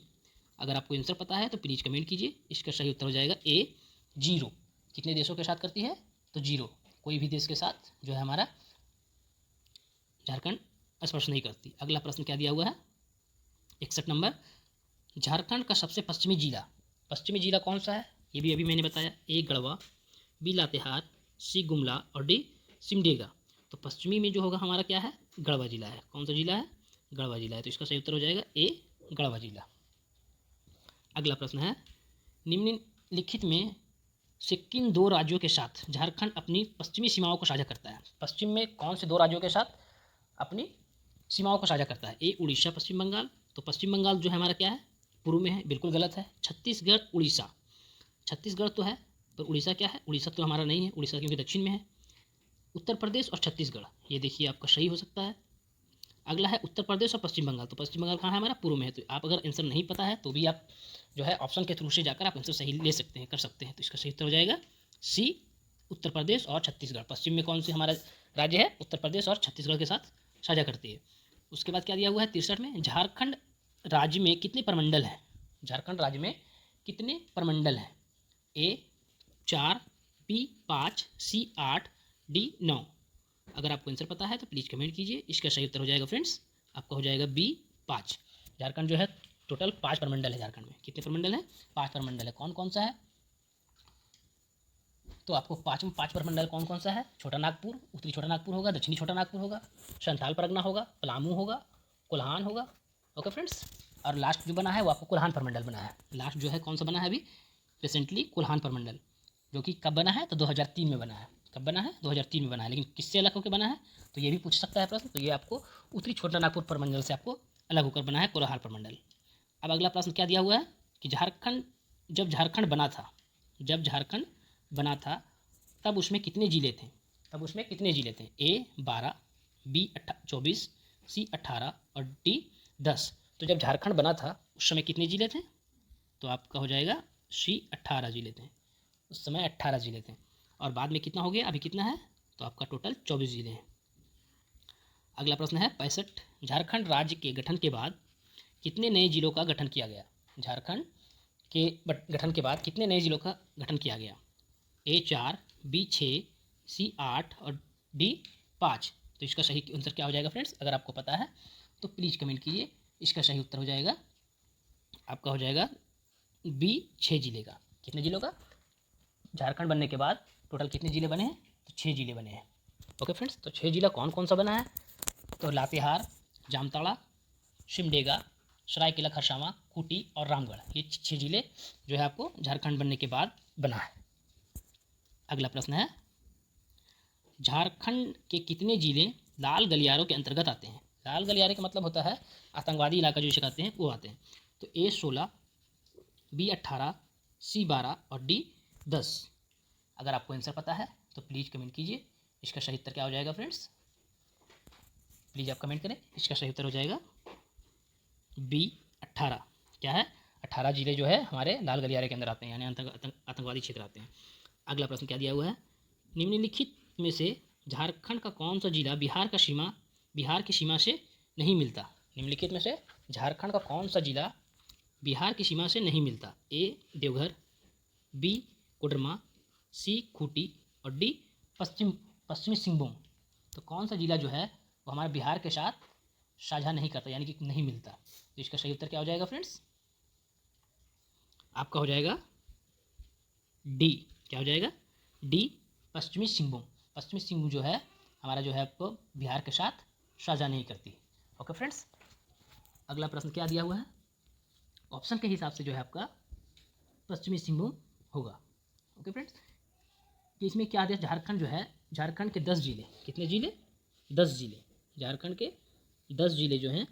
अगर आपको आंसर पता है तो प्लीज़ कमेंट कीजिए। इसका सही उत्तर हो जाएगा ए 0। कितने देशों के साथ करती है? तो 0, कोई भी देश के साथ जो है हमारा झारखंड स्पर्श नहीं करती। अगला प्रश्न क्या दिया हुआ है? 61 नंबर, झारखंड का सबसे पश्चिमी जिला कौन सा है? ये भी अभी मैंने बताया, ए गढ़वा, बी लातेहार, सी गुमला और डी सिमडेगा। तो पश्चिमी में जो होगा हमारा क्या है? गढ़वा जिला है। कौन सा जिला है? गढ़वा जिला है। तो इसका सही उत्तर हो जाएगा ए गढ़वा जिला। अगला प्रश्न है, निम्नलिखित में से किन 2 राज्यों के साथ झारखंड अपनी पश्चिमी सीमाओं को साझा करता है? पश्चिम में कौन से 2 राज्यों के साथ अपनी सीमाओं को साझा करता है? ए उड़ीसा, पश्चिम बंगाल। तो पश्चिम बंगाल जो है हमारा क्या है? पूर्व में है, बिल्कुल गलत है। छत्तीसगढ़, उड़ीसा। छत्तीसगढ़ तो है पर उड़ीसा क्या है? उड़ीसा तो हमारा नहीं है, उड़ीसा क्योंकि दक्षिण में है। उत्तर प्रदेश और छत्तीसगढ़, ये देखिए आपका सही हो सकता है। अगला है उत्तर प्रदेश और पश्चिम बंगाल। तो पश्चिम बंगाल कहाँ है? हमारा पूर्व में है। तो आप अगर आंसर नहीं पता है तो भी आप जो है ऑप्शन के थ्रू से जाकर आप आंसर सही ले सकते हैं, कर सकते हैं। तो इसका सही उत्तर हो जाएगा सी, उत्तर प्रदेश और छत्तीसगढ़। पश्चिम में कौन सी हमारा राज्य है? उत्तर प्रदेश और छत्तीसगढ़ के साथ साझा करती है। उसके बाद क्या दिया हुआ है 63 में, झारखंड राज्य में कितने प्रमंडल हैं? झारखंड राज्य में कितने प्रमंडल हैं? ए 4, बी 5, सी 8, डी 9। अगर आपको आंसर पता है तो प्लीज़ कमेंट कीजिए। इसका सही उत्तर हो जाएगा फ्रेंड्स, आपका हो जाएगा बी 5। झारखंड जो है टोटल 5 प्रमंडल है। झारखंड में कितने प्रमंडल हैं? 5 प्रमंडल है। कौन कौन सा है? तो आपको 5 प्रमंडल कौन कौन सा है? छोटा नागपुर, उत्तरी छोटा नागपुर होगा, दक्षिणी छोटा नागपुर होगा, संथाल परगना होगा, पलामू होगा, कोल्हान होगा। ओके फ्रेंड्स, और लास्ट जो बना है वो आपको कोल्हान प्रमंडल बना है। लास्ट जो है कौन सा बना है अभी रिसेंटली? कोल्हान प्रमंडल, जो कि कब बना है? तो 2003 में बना है। कब बना है? 2003 में बना है। लेकिन किससे अलग होकर बना है? तो ये भी पूछ सकता है प्रश्न। तो ये आपको उत्तरी छोटा नागपुर प्रमंडल से आपको अलग होकर बना है कोल्हान प्रमंडल। अब अगला प्रश्न क्या दिया हुआ है कि जब झारखंड बना था, जब झारखंड बना था तब उसमें कितने जिले थे? तब उसमें कितने जिले थे? ए 12, बी 24, सी 18 और डी 10। तो जब झारखंड बना था उस समय कितने जिले थे? तो आपका हो जाएगा सी 18 जिले थे। उस समय 18 जिले थे और बाद में कितना हो गया? अभी कितना है? तो आपका टोटल 24 जिले हैं। अगला प्रश्न है 65, झारखंड राज्य के गठन के बाद कितने नए जिलों का गठन किया गया? झारखंड के गठन के बाद कितने नए जिलों का गठन किया गया? ए 4, बी 6, सी 8 और डी 5। तो इसका सही आंसर क्या हो जाएगा फ्रेंड्स? अगर आपको पता है तो प्लीज़ कमेंट कीजिए। इसका सही उत्तर हो जाएगा आपका हो जाएगा बी 6 जिले का। कितने जिलों का? झारखंड बनने के बाद टोटल कितने जिले बने हैं? तो 6 जिले बने हैं। ओके फ्रेंड्स, तो 6 जिला कौन कौन सा बना है? तो लातेहार, जामताड़ा, सिमडेगा, सरायकेला खरसावां, खूंटी और रामगढ़, ये 6 जिले जो है आपको झारखंड बनने के बाद बना है। अगला प्रश्न है, झारखंड के कितने जिले लाल गलियारों के अंतर्गत आते हैं? लाल गलियारे का मतलब होता है आतंकवादी इलाका जो इसे कहते हैं वो आते हैं। तो ए 16, बी 18, सी 12 और डी 10। अगर आपको आंसर पता है तो प्लीज़ कमेंट कीजिए। इसका सही उत्तर क्या हो जाएगा फ्रेंड्स? प्लीज़ आप कमेंट करें। इसका सही उत्तर हो जाएगा बी 18। क्या है? 18 जिले जो है हमारे लाल गलियारे के अंदर आते हैं, यानी आतंकवादी क्षेत्र आते हैं। अगला प्रश्न क्या दिया हुआ है, निम्नलिखित में से झारखंड का कौन सा जिला बिहार की सीमा से नहीं मिलता? निम्नलिखित में से झारखंड का कौन सा जिला बिहार की सीमा से नहीं मिलता? ए देवघर, बी कोडरमा, सी खूंटी और डी पश्चिमी सिंहभूम। तो कौन सा जिला जो है वो हमारे बिहार के साथ साझा नहीं करता, यानी कि नहीं मिलता? तो इसका सही उत्तर क्या हो जाएगा फ्रेंड्स? आपका हो जाएगा डी। क्या हो जाएगा? डी पश्चिमी सिंहभूम। पश्चिमी सिंहभूम जो है हमारा जो है आपको बिहार के साथ साझा नहीं करती। ओके फ्रेंड्स, अगला प्रश्न क्या दिया हुआ है, ऑप्शन के हिसाब से जो है आपका पश्चिमी सिंहभूम होगा। ओके फ्रेंड्स, कि इसमें क्या दिया, झारखंड जो है, झारखंड के 10 जिले, कितने जिले? 10 जिले, झारखंड के 10 जिले जो हैं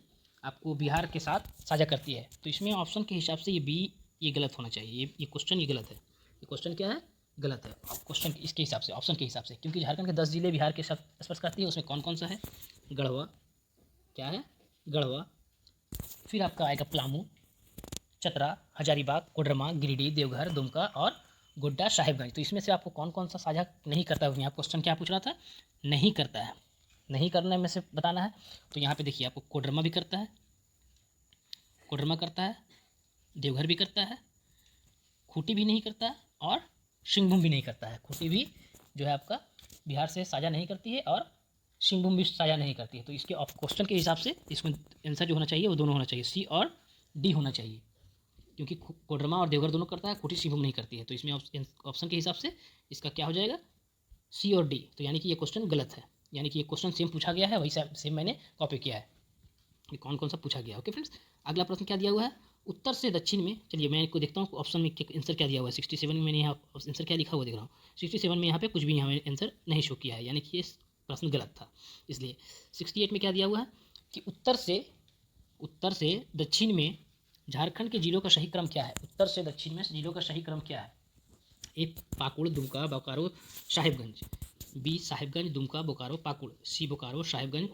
आपको बिहार के साथ साझा करती है। तो इसमें ऑप्शन के हिसाब से ये बी, ये गलत होना चाहिए, ये क्वेश्चन ये गलत है। ये क्वेश्चन क्या है? गलत है। क्वेश्चन इसके हिसाब से, ऑप्शन के हिसाब से, क्योंकि झारखंड के 10 जिले बिहार के साथ स्पर्श करती है। उसमें कौन कौन सा है? गढ़वा, क्या है? गढ़वा, फिर आपका आएगा पलामू, चतरा, हजारीबाग, कोडरमा, गिरिडीह, देवघर, दुमका और गोड्डा साहिबगंज। तो इसमें से आपको कौन कौन सा साझा नहीं करता है? यहाँ क्वेश्चन क्या पूछ रहा था? नहीं करता है, नहीं करने में से बताना है। तो यहाँ पे देखिए आपको कोडरमा भी करता है, कोडरमा करता है, देवघर भी करता है, खूंटी भी नहीं करता है और सिंहभूम भी नहीं करता है। खूंटी भी जो है आपका बिहार से साझा नहीं करती है और सिंहभूम भी साझा नहीं करती है। तो इसके क्वेश्चन के हिसाब से इसमें आंसर जो होना चाहिए वो दोनों होना चाहिए, सी और डी होना चाहिए, क्योंकि कोडरमा और देवघर दोनों करता है, खूंटी सिंहभूम नहीं करती है। तो इसमें ऑप्शन के हिसाब से इसका क्या हो जाएगा? सी और डी। तो यानी कि ये क्वेश्चन गलत है, यानी कि ये क्वेश्चन सेम पूछा गया है, वही सेम मैंने कॉपी किया है, ये कौन कौन सा पूछा गया। ओके फ्रेंड्स, अगला प्रश्न क्या दिया हुआ है, उत्तर से दक्षिण में। चलिए मैं इसको देखता हूँ ऑप्शन में आंसर क्या दिया हुआ है। 67 में मैंने यहाँ आंसर क्या लिखा हुआ देख रहा हूँ, 67 में यहाँ पे कुछ भी यहाँ आंसर नहीं शो किया है, यानी कि ये प्रश्न गलत था। इसलिए 68 में क्या दिया हुआ है कि उत्तर से दक्षिण में झारखंड के जिलों का सही क्रम क्या है? उत्तर से दक्षिण में जिलों का सही क्रम क्या है? ए पाकुड़, दुमका, बोकारो, साहिबगंज, बी साहिबगंज, दुमका, बोकारो, पाकुड़, सी बोकारो, साहिबगंज,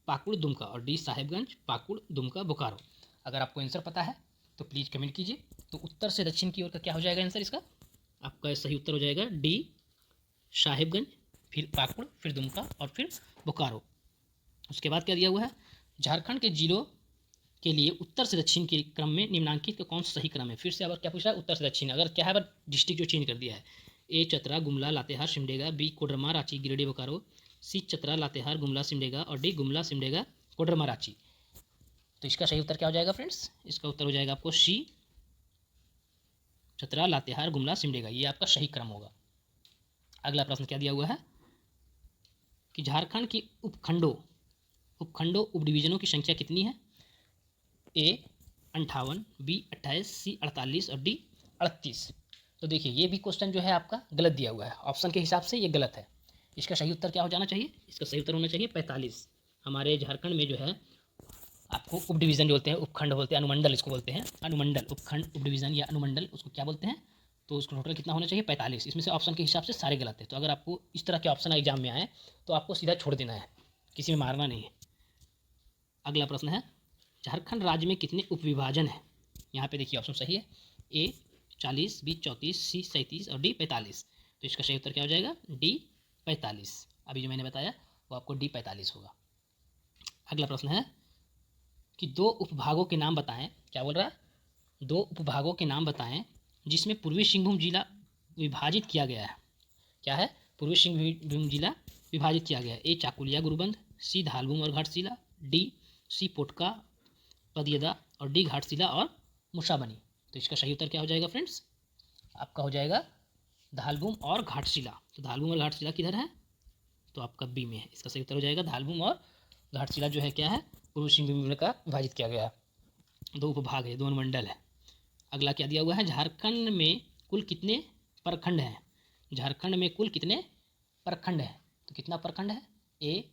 पाकुड़, दुमका और डी साहिबगंज, पाकुड़, दुमका, बोकारो। अगर आपको आंसर पता है तो प्लीज़ कमेंट कीजिए। तो उत्तर से दक्षिण की ओर का क्या हो जाएगा आंसर इसका? आपका सही उत्तर हो जाएगा डी साहिबगंज, फिर पाकुड़, फिर दुमका और फिर बोकारो। उसके बाद क्या दिया हुआ है, झारखंड के जिलों के लिए उत्तर से दक्षिण के क्रम में निम्नांकित का कौन सा सही क्रम है? फिर से अगर क्या पूछा है, उत्तर से दक्षिण, अगर क्या है अगर डिस्ट्रिक्ट जो चेंज कर दिया है, ए चतरा, गुमला, लातेहार, सिमडेगा, बी कोडरमा, रांची, गिरिडीह, बोकारो, सी चतरा, लातेहार, गुमला, सिमडेगा और डी गुमला, सिमडेगा, कोडरमा, रांची। तो इसका सही उत्तर क्या हो जाएगा फ्रेंड्स? इसका उत्तर हो जाएगा आपको सी चतरा, लातेहार, गुमला, सिमडेगा, ये आपका सही क्रम होगा। अगला प्रश्न क्या दिया हुआ है कि झारखंड की उपखंडों उप डिवीजनों की संख्या कितनी है? ए 58, बी 28, सी 48 और डी 38। तो देखिए ये भी क्वेश्चन जो है आपका गलत दिया हुआ है, ऑप्शन के हिसाब से ये गलत है। इसका सही उत्तर क्या हो जाना चाहिए? इसका सही उत्तर होना चाहिए 45। हमारे झारखंड में जो है आपको उप डिवीज़न बोलते हैं, उपखंड बोलते हैं, अनुमंडल इसको बोलते हैं, अनुमंडल, उपखंड, उप डिवीज़न या अनुमंडल उसको क्या बोलते हैं? तो उसको टोटल कितना होना चाहिए? 45। इसमें से ऑप्शन के हिसाब से सारे गलत है। तो अगर आपको इस तरह के ऑप्शन एग्जाम में आए तो आपको सीधा छोड़ देना है, किसी में मारना नहीं है। अगला प्रश्न है, झारखंड राज्य में कितने उपविभाजन हैं? यहाँ पे देखिए ऑप्शन सही है, ए 40, बी 34, सी 37 और डी 45। तो इसका सही उत्तर क्या हो जाएगा? डी 45। अभी जो मैंने बताया वो आपको डी 45 होगा। अगला प्रश्न है कि दो उपभागों के नाम बताएं। क्या बोल रहा है? दो उपभागों के नाम बताएं जिसमें पूर्वी सिंहभूम जिला विभाजित किया गया है। क्या है? पूर्वी सिंहभूम जिला विभाजित किया गया है। ए चाकुलिया, गुरुबंद, सी धालभूम और घाटशिला, डी सी पोटका, पदियदा और डी घाटशिला और मुसाबनी। तो इसका सही उत्तर क्या हो जाएगा फ्रेंड्स? आपका हो जाएगा धालभूम और घाटशिला। तो धालभूम और घाटशिला किधर है? तो आपका बी में है। इसका सही उत्तर हो जाएगा धालभूम और घाटशिला जो है क्या है? पूर्वी सिंहभूम का विभाजित किया गया है। दो उपभाग है, दो अनुमंडल है। अगला क्या दिया हुआ है, झारखंड में कुल कितने प्रखंड हैं? झारखंड में कुल कितने प्रखंड हैं? तो कितना प्रखंड है? ए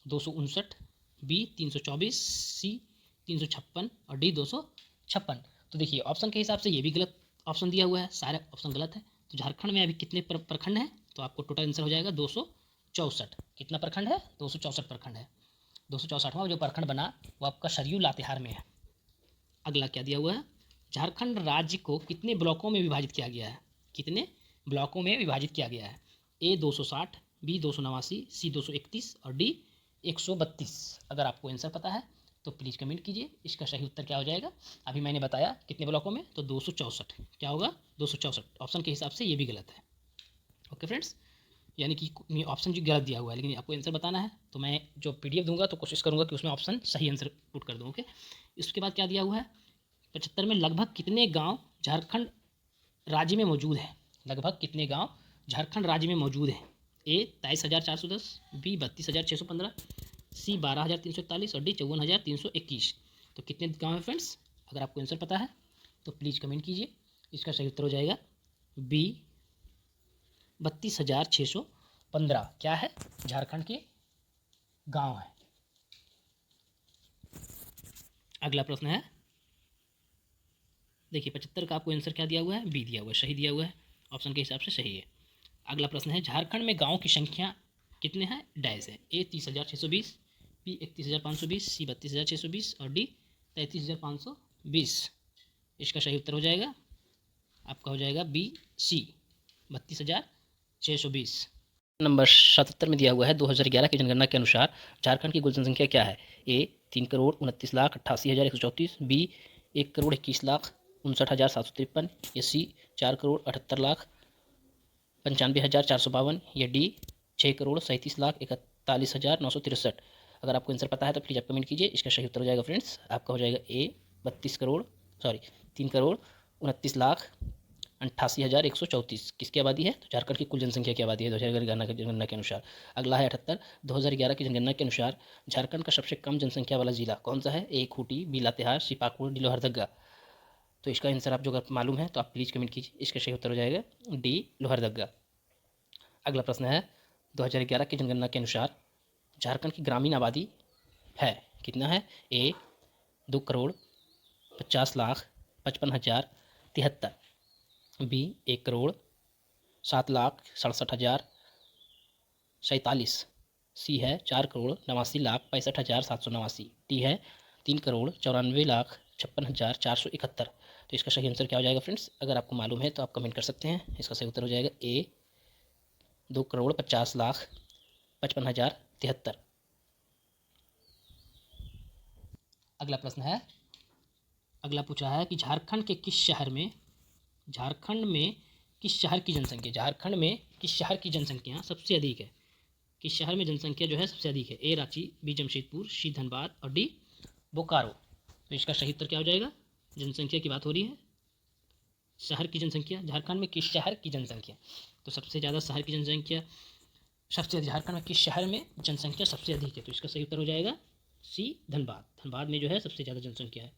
259, बी 324, सी 356 और डी 256। तो देखिए ऑप्शन के हिसाब से ये भी गलत ऑप्शन दिया हुआ है, सारे ऑप्शन गलत है। तो झारखंड में अभी कितने प्रखंड हैं? तो आपको टोटल आंसर हो जाएगा 264। कितना प्रखंड है? 264 प्रखंड है। 264वां जो प्रखंड बना वो आपका सरयू लातेहार में है। अगला क्या दिया हुआ है, झारखंड राज्य को कितने ब्लॉकों में विभाजित किया गया है, कितने ब्लॉकों में विभाजित किया गया है। ए 260, बी 289, सी 231 और डी 132। अगर आपको आंसर पता है तो प्लीज़ कमेंट कीजिए। इसका सही उत्तर क्या हो जाएगा, अभी मैंने बताया कितने ब्लॉकों में, तो 264। क्या होगा, 264। ऑप्शन के हिसाब से ये भी गलत है। ओके फ्रेंड्स, यानी कि ऑप्शन जो गलत दिया हुआ है, लेकिन आपको आंसर बताना है तो मैं जो पीडीएफ दूंगा तो कोशिश करूंगा कि उसमें ऑप्शन सही आंसर पुट कर दूँ। ओके, इसके बाद क्या दिया हुआ है, 75 में लगभग कितने गांव झारखंड राज्य में मौजूद है, लगभग कितने गांव झारखंड राज्य में मौजूद है। ए 23,410, बी 32,615, सी 12,341 और डी 54,321। तो कितने गांव है फ्रेंड्स, अगर आपको आंसर पता है तो प्लीज़ कमेंट कीजिए। इसका सही उत्तर हो जाएगा बी 32,615। क्या है, झारखंड के गांव है। अगला प्रश्न है, देखिए 75 का आपको आंसर क्या दिया हुआ है, बी दिया हुआ है, सही दिया हुआ है, ऑप्शन के हिसाब से सही है। अगला प्रश्न है, झारखंड में गांव की संख्या कितने हैं, डैश है। ए 30,620, बी 31,520, सी 32,620 और डी 33,520। इसका सही उत्तर हो जाएगा आपका हो जाएगा बी सी 32,620। नंबर 77 में दिया हुआ है, 2011 की जनगणना के अनुसार झारखंड की कुल जनसंख्या क्या है। ए 3,29,88,134, बी 1,21,59,753, या सी 4,78,95,452 या डी 6,37,41,963। अगर आपको आंसर पता है तो प्लीज़ आप कमेंट कीजिए। इसका सही उत्तर हो जाएगा फ्रेंड्स, आपका हो जाएगा ए 3,88,134। किसकी आबादी है, तो झारखंड की कुल जनसंख्या की आबादी है 2011 की जनगणना के अनुसार। अगला है 78, 2011 की जनगणना के अनुसार झारखंड का सबसे कम जनसंख्या वाला जिला कौन सा है। ए खूंटी, बी लातेहार, सी पाकुड़, डी लोहरदगा। तो इसका आंसर आप जो अगर मालूम है तो आप प्लीज़ कमेंट कीजिए। इसका सही उत्तर हो जाएगा डी लोहरदगा। अगला प्रश्न है, 2011 की जनगणना के अनुसार झारखंड की ग्रामीण आबादी है कितना है। ए 2,50,55,73, बी 1,07,67,047, सी है 4,89,65,789, डी है 3,94,56,471। तो इसका सही आंसर क्या हो जाएगा फ्रेंड्स, अगर आपको मालूम है तो आप कमेंट कर सकते हैं। इसका सही उत्तर हो जाएगा ए 2,50,55,73। अगला प्रश्न है, अगला पूछा है कि झारखंड के किस शहर में, झारखंड में किस शहर की जनसंख्या, झारखंड में किस शहर की जनसंख्या सबसे अधिक है, किस शहर में जनसंख्या जो है सबसे अधिक है। ए रांची, बी जमशेदपुर, सी धनबाद और डी बोकारो। तो इसका सही उत्तर क्या हो जाएगा, जनसंख्या की बात हो रही है, शहर की जनसंख्या, झारखंड में किस शहर की जनसंख्या, तो सबसे ज़्यादा शहर की जनसंख्या, सबसे झारखंड में किस शहर में जनसंख्या सबसे अधिक है, तो इसका सही उत्तर हो जाएगा सी धनबाद। धनबाद में जो है सबसे ज़्यादा जनसंख्या है।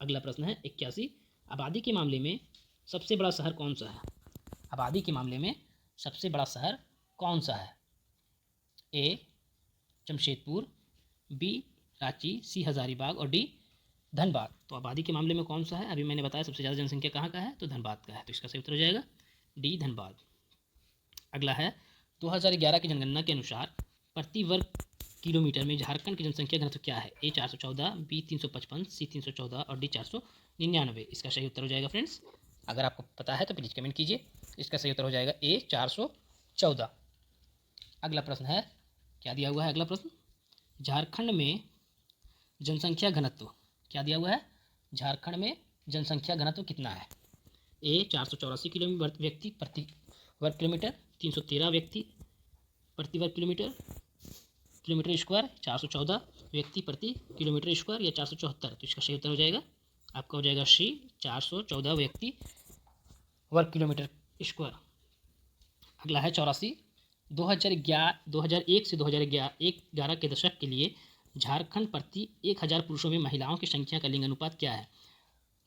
अगला प्रश्न है 81, आबादी के मामले में सबसे बड़ा शहर कौन सा है, आबादी के मामले में सबसे बड़ा शहर कौन सा है। ए जमशेदपुर, बी रांची, सी हज़ारीबाग और डी धनबाद। तो आबादी के मामले में कौन सा है, अभी मैंने बताया सबसे ज़्यादा जनसंख्या कहाँ का है, तो धनबाद का है, तो इसका सही उत्तर हो जाएगा डी धनबाद। अगला है, 2011 की जनगणना के अनुसार प्रति वर्ग किलोमीटर में झारखंड की जनसंख्या घनत्व क्या है। ए 414, बी 355, सी 314 और डी 499। इसका सही उत्तर हो जाएगा फ्रेंड्स, अगर आपको पता है तो प्लीज़ कमेंट कीजिए। इसका सही उत्तर हो जाएगा ए 414। अगला प्रश्न है, क्या दिया हुआ है अगला प्रश्न, झारखंड में जनसंख्या घनत्व क्या दिया हुआ है, झारखंड में जनसंख्या घनत्व कितना है। ए 484 किलोमीटर व्यक्ति प्रति वर्ग किलोमीटर, 313 व्यक्ति प्रति वर्ग किलोमीटर स्क्वायर, 414 व्यक्ति प्रति किलोमीटर स्क्वायर या 474। तो इसका सही उत्तर हो जाएगा आपका हो जाएगा सी 414 व्यक्ति वर्ग किलोमीटर स्क्वायर। अगला है 84, 2001 से 2011 के दशक के लिए झारखंड प्रति 1000 पुरुषों में महिलाओं की संख्या का लिंग अनुपात क्या है।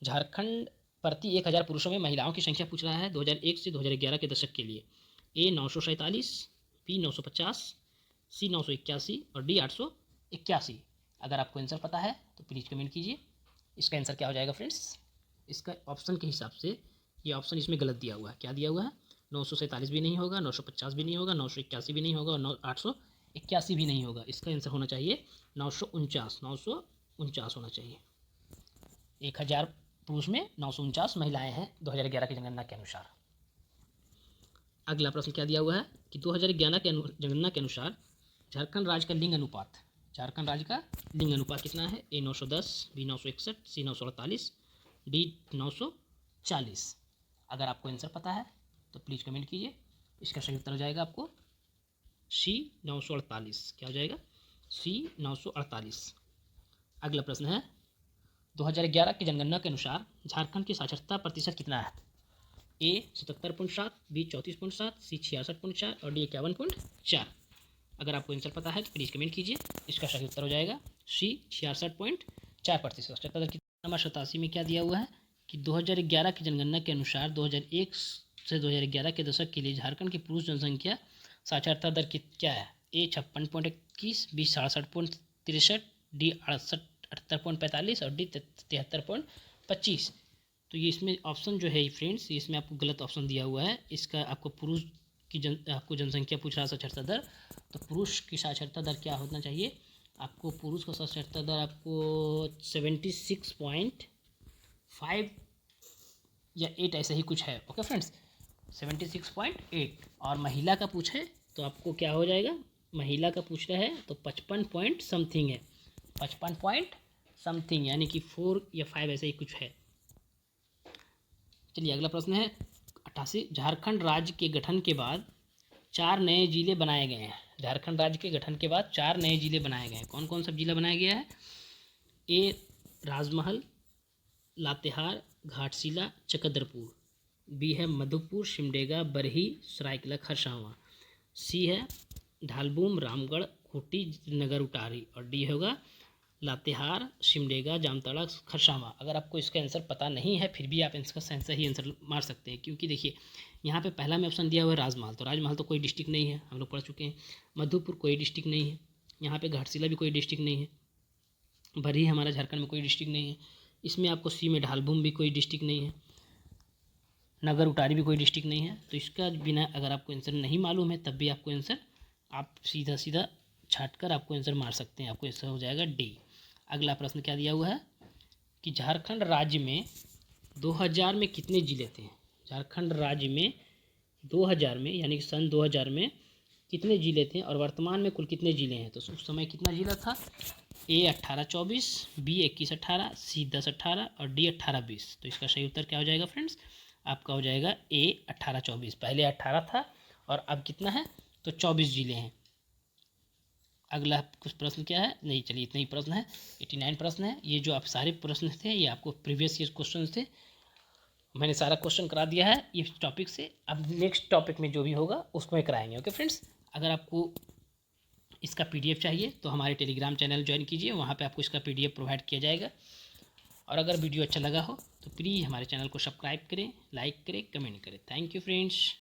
झारखंड प्रति 1000 पुरुषों में महिलाओं की संख्या पूछ रहा है 2001 से 2011 के दशक के लिए। ए 947, बी 950, सी 981 और डी 881। अगर आपको आंसर पता है तो प्लीज़ कमेंट कीजिए। इसका आंसर क्या हो जाएगा फ्रेंड्स, इसका ऑप्शन के हिसाब से ये ऑप्शन इसमें गलत दिया हुआ है। क्या दिया हुआ है, 947 भी नहीं होगा, 950 भी नहीं होगा, 981 भी नहीं होगा और 881 भी नहीं होगा। इसका आंसर होना चाहिए 949 होना चाहिए। 1000 पुरुष में 949 महिलाएं हैं 2011 की जनगणना के अनुसार। अगला प्रश्न क्या दिया हुआ है कि 2011 के जनगणना के अनुसार झारखंड राज्य का लिंग अनुपात, झारखंड राज्य का लिंग अनुपात कितना है? A 910, B 961, C 948, D 940। अगर आपको आंसर पता है तो प्लीज़ कमेंट कीजिए। इसका सही उत्तर हो जाएगा आपको C 948। क्या हो जाएगा? C 948। अगला प्रश्न है 2011 की जनगणना के अनुसार झारखंड की साक्षरता प्रतिशत कितना है? A 77.7, B 34.7, C 66.4 और D 51.4। अगर आपको आंसर पता है तो प्लीज़ कमेंट कीजिए। इसका सही उत्तर हो जाएगा C 66.4%। साक्षरता दर कितना? नंबर 87 में क्या दिया हुआ है कि 2011 की जनगणना के अनुसार 2001 से 2011 के दशक के लिए झारखंड की पुरुष जनसंख्या साक्षरता दर क्या है? A 56.21, B 67.63, D 78.45 और D 73.25। तो ये इसमें ऑप्शन जो है फ्रेंड्स, इसमें आपको गलत ऑप्शन दिया हुआ है। इसका आपको पुरुष की आपको जनसंख्या पूछ रहा है साक्षरता दर, तो पुरुष की साक्षरता दर क्या होना चाहिए? आपको पुरुष का साक्षरता दर आपको 76.5 या 8 ऐसे ही कुछ है। Okay friends, 76.8। और महिला का पूछे तो आपको क्या हो जाएगा? महिला का पूछ रहा है तो 55 पॉइंट समथिंग है, 55 पॉइंट समथिंग, यानी कि 4 या 5 ऐसे ही कुछ है। चलिए अगला प्रश्न है 88। झारखंड राज्य के गठन के बाद 4 नए जिले बनाए गए हैं। झारखंड राज्य के गठन के बाद 4 नए जिले बनाए गए हैं। कौन कौन सा जिला बनाया गया है? A Rajmahal, Latehar, Ghatshila, Chakradharpur. B है मधुपुर, सिमडेगा, बरही, सरायकेला खरसावां। C है ढालबुम, रामगढ़, खूंटी, नगर उटारी। और D होगा लातेहार, सिमडेगा, जामताड़ा, खरसावां। अगर आपको इसका आंसर पता नहीं है फिर भी आप इसका सही आंसर मार सकते हैं, क्योंकि देखिए यहाँ पे पहला में ऑप्शन दिया हुआ है राजमहल, तो राजमहल तो कोई डिस्ट्रिक्ट नहीं है, हम लोग पढ़ चुके हैं। मधुपुर कोई डिस्ट्रिक्ट नहीं है। यहाँ पे घाटशिला भी कोई डिस्ट्रिक्ट नहीं है। बरही हमारा झारखंड में कोई डिस्ट्रिक्ट नहीं है। इसमें आपको सी में ढालबुम भी कोई डिस्ट्रिक्ट नहीं है। नगर उटारी भी कोई डिस्ट्रिक्ट नहीं है। तो इसका बिना अगर आपको आंसर नहीं मालूम है तब भी आपको आंसर आप सीधा सीधा छाट कर आपको आंसर मार सकते हैं। आपको आंसर हो जाएगा डी। अगला प्रश्न क्या दिया हुआ है कि झारखंड राज्य में 2000 में कितने जिले थे? झारखंड राज्य में 2000 में यानी कि सन 2000 में कितने जिले थे और वर्तमान में कुल कितने जिले हैं? तो उस समय कितना जिला था? A 18-24, B 21-18, C 10-18 और D 18-20। तो इसका सही उत्तर क्या हो जाएगा फ्रेंड्स? आपका हो जाएगा A 18-24। पहले 18 था और अब कितना है? तो 24 जिले हैं। अगला कुछ प्रश्न क्या है? नहीं, चलिए इतने ही प्रश्न है, 89 प्रश्न है। ये जो आप सारे प्रश्न थे ये आपको प्रीवियस ईयर क्वेश्चन थे, मैंने सारा क्वेश्चन करा दिया है इस टॉपिक से। अब नेक्स्ट टॉपिक में जो भी होगा उसको मैं कराएंगे। ओके फ्रेंड्स, अगर आपको इसका PDF चाहिए तो हमारे टेलीग्राम चैनल ज्वाइन कीजिए, वहाँ पे आपको इसका PDF प्रोवाइड किया जाएगा। और अगर वीडियो अच्छा लगा हो तो प्लीज़ हमारे चैनल को सब्सक्राइब करें, लाइक करें, कमेंट करें। Thank you friends.